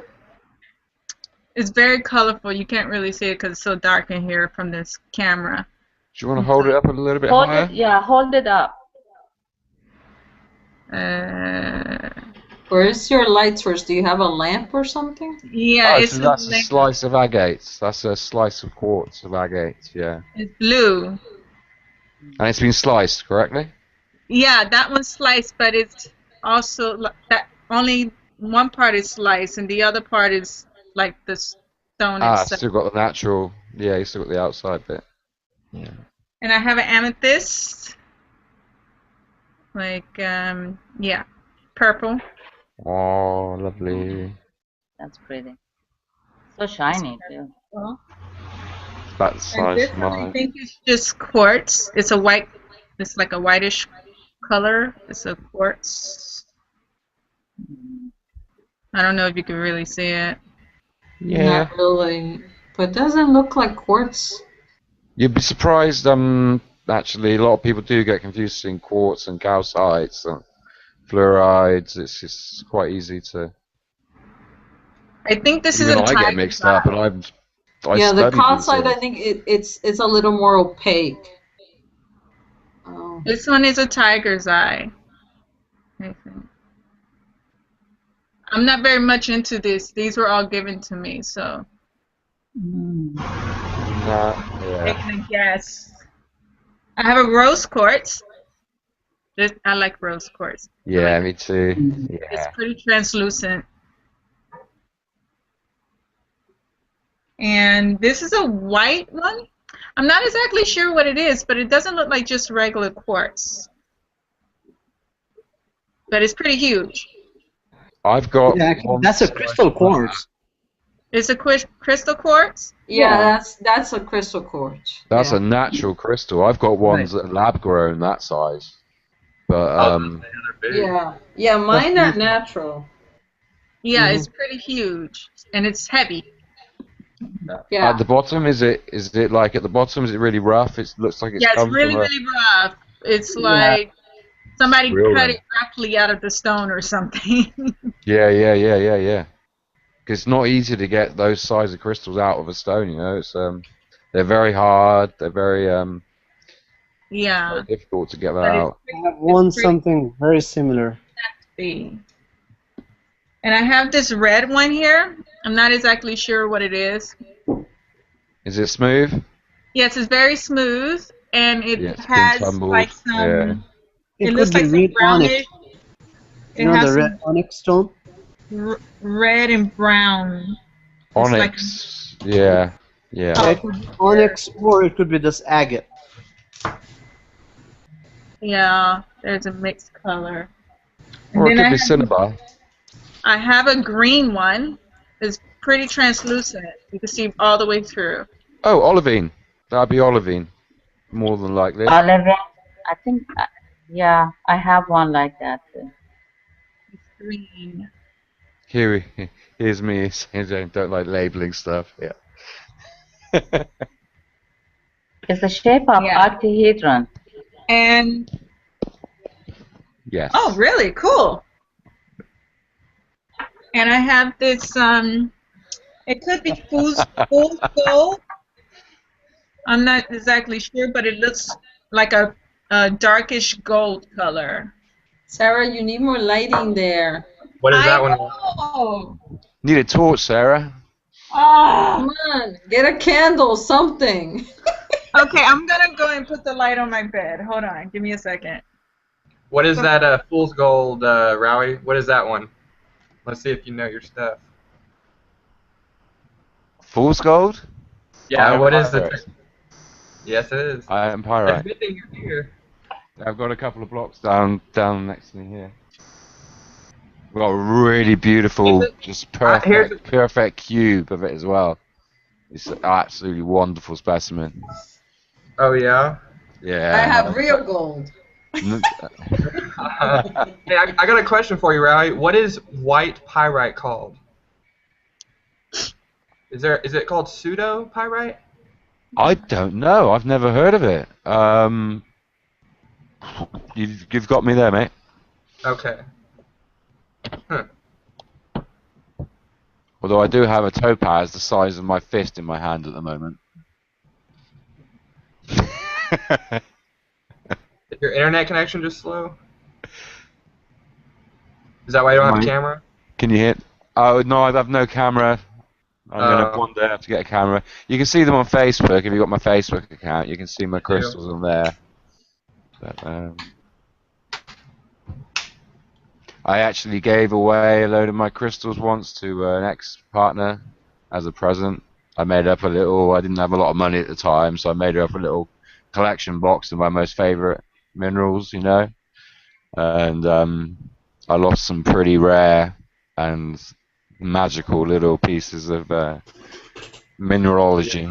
It's very colorful. You can't really see it because it's so dark in here from this camera. Do you want to hold it up a little bit Hold higher? it, yeah, hold it up. Where's your light source? Do you have a lamp or something? Yeah, that's a slice of agate. That's a slice of quartz of agate. Yeah. It's blue. And it's been sliced correctly. Yeah, that one's sliced, but it's also that only one part is sliced, and the other part is like the stone It's itself. still got the natural. Yeah, you still got the outside bit. Yeah. And I have an amethyst. Like, yeah, purple. Oh, lovely. That's pretty. So shiny too. Well, That and size this of one I mine. think is just quartz. It's a white, it's like a whitish color. It's a quartz. I don't know if you can really see it. Yeah. Not really, but doesn't look like quartz. You'd be surprised, actually, a lot of people do get confused between quartz and calcites and fluorides. It's just quite easy to... I think this is Even a I get tiger's mixed up, and eye. I Yeah, the study these calcite, I things. think it's a little more opaque. Oh. This one is a tiger's eye. I think. I'm not very much into this. These were all given to me, so Yeah. taking a guess. I have a rose quartz. I like rose quartz. Yeah, me too. It's Yeah. pretty translucent. And this is a white one. I'm not exactly sure what it is, but it doesn't look like just regular quartz. But it's pretty huge. I've got Yeah, one that's a size crystal like quartz. It's a crystal quartz? Yeah, that's a crystal quartz. That's yeah. a natural crystal. I've got ones that are lab grown that size. But Yeah, mine are natural. Yeah, it's pretty huge. And it's heavy. Yeah. At the bottom, is it like at the bottom? Is it really rough? It looks like it's Yeah, it's come really, from a... really rough. It's like somebody Real cut then. it roughly out of the stone or something. Yeah. Because it's not easy to get those size of crystals out of a stone. You know, it's they're very hard. They're very Yeah. very difficult to get that But it's out. I have one something very similar. pretty. And I have this red one here. I'm not exactly sure what it is. Is it smooth? Yes, it's very smooth, and it Yeah, it's been has tumbled. like some. Yeah. It looks like some red brownish. onyx. It You know has the red onyx stone? red and brown. Onyx. Yeah. It could be onyx or it could be this agate. Yeah, there's a mixed color. And Or it then could be have- cinnabar. I have a green one. It's pretty translucent. You can see all the way through. Oh, olivine. That'd be olivine. More than likely. Olivine. I think, yeah, I have one like that too. It's green. Here's me saying I don't like labeling stuff. Yeah. It's the shape of octahedron. And Yes. oh, really cool. And I have this. It could be fool's gold. I'm not exactly sure, but it looks like a darkish gold color. Sarah, you need more lighting there. What is that one? Oh. Need a torch, Sarah. Come on, get a candle, something. Okay, I'm gonna go and put the light on my bed. Hold on, give me a second. What is that fool's gold, Rowie? What is that one? Let's see if you know your stuff. Fool's gold? Yeah, what is Pyrite. the... Yes, it is. Iron pyrite. Good thing you're here. I've got a couple of blocks down next to me here. We've got a really beautiful, just perfect cube of it as well. It's an absolutely wonderful specimen. Oh, yeah? Yeah. I have real gold. Hey, I got a question for you, Rowie. What is white pyrite called? Is it called pseudo pyrite? I don't know. I've never heard of it. You've got me there, mate. Okay. Huh. Although I do have a topaz the size of my fist in my hand at the moment. Is your internet connection just slow? Is that why you don't have a camera? Can you hear? Oh no, I have no camera. I'm gonna one day have to get a camera. You can see them on Facebook if you got my Facebook account. You can see my crystals on there. But, I actually gave away a load of my crystals once to an ex-partner as a present. I made up a little. I didn't have a lot of money at the time, so I made up a little collection box of my most favorite minerals. You know, and I lost some pretty rare and magical little pieces of mineralogy.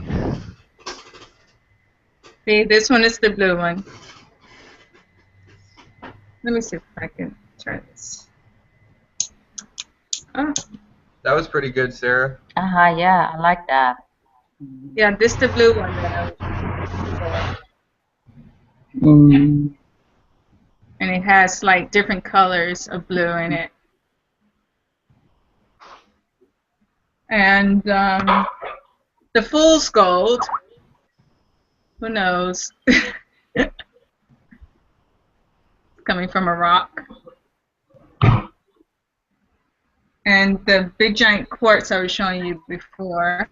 See, this one is the blue one. Let me see if I can try this. Oh. That was pretty good, Sarah. Yeah, I like that. Yeah, this is the blue one that I was And it has like different colors of blue in it. And the fool's gold, who knows? It's coming from a rock. And the big giant quartz I was showing you before,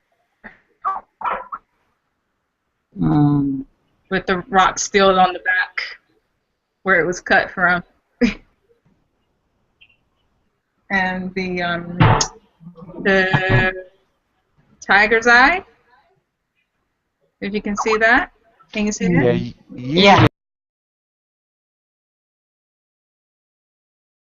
with the rock still on the back where it was cut from. And the tiger's eye, if you can see that. Can you see that? Yeah,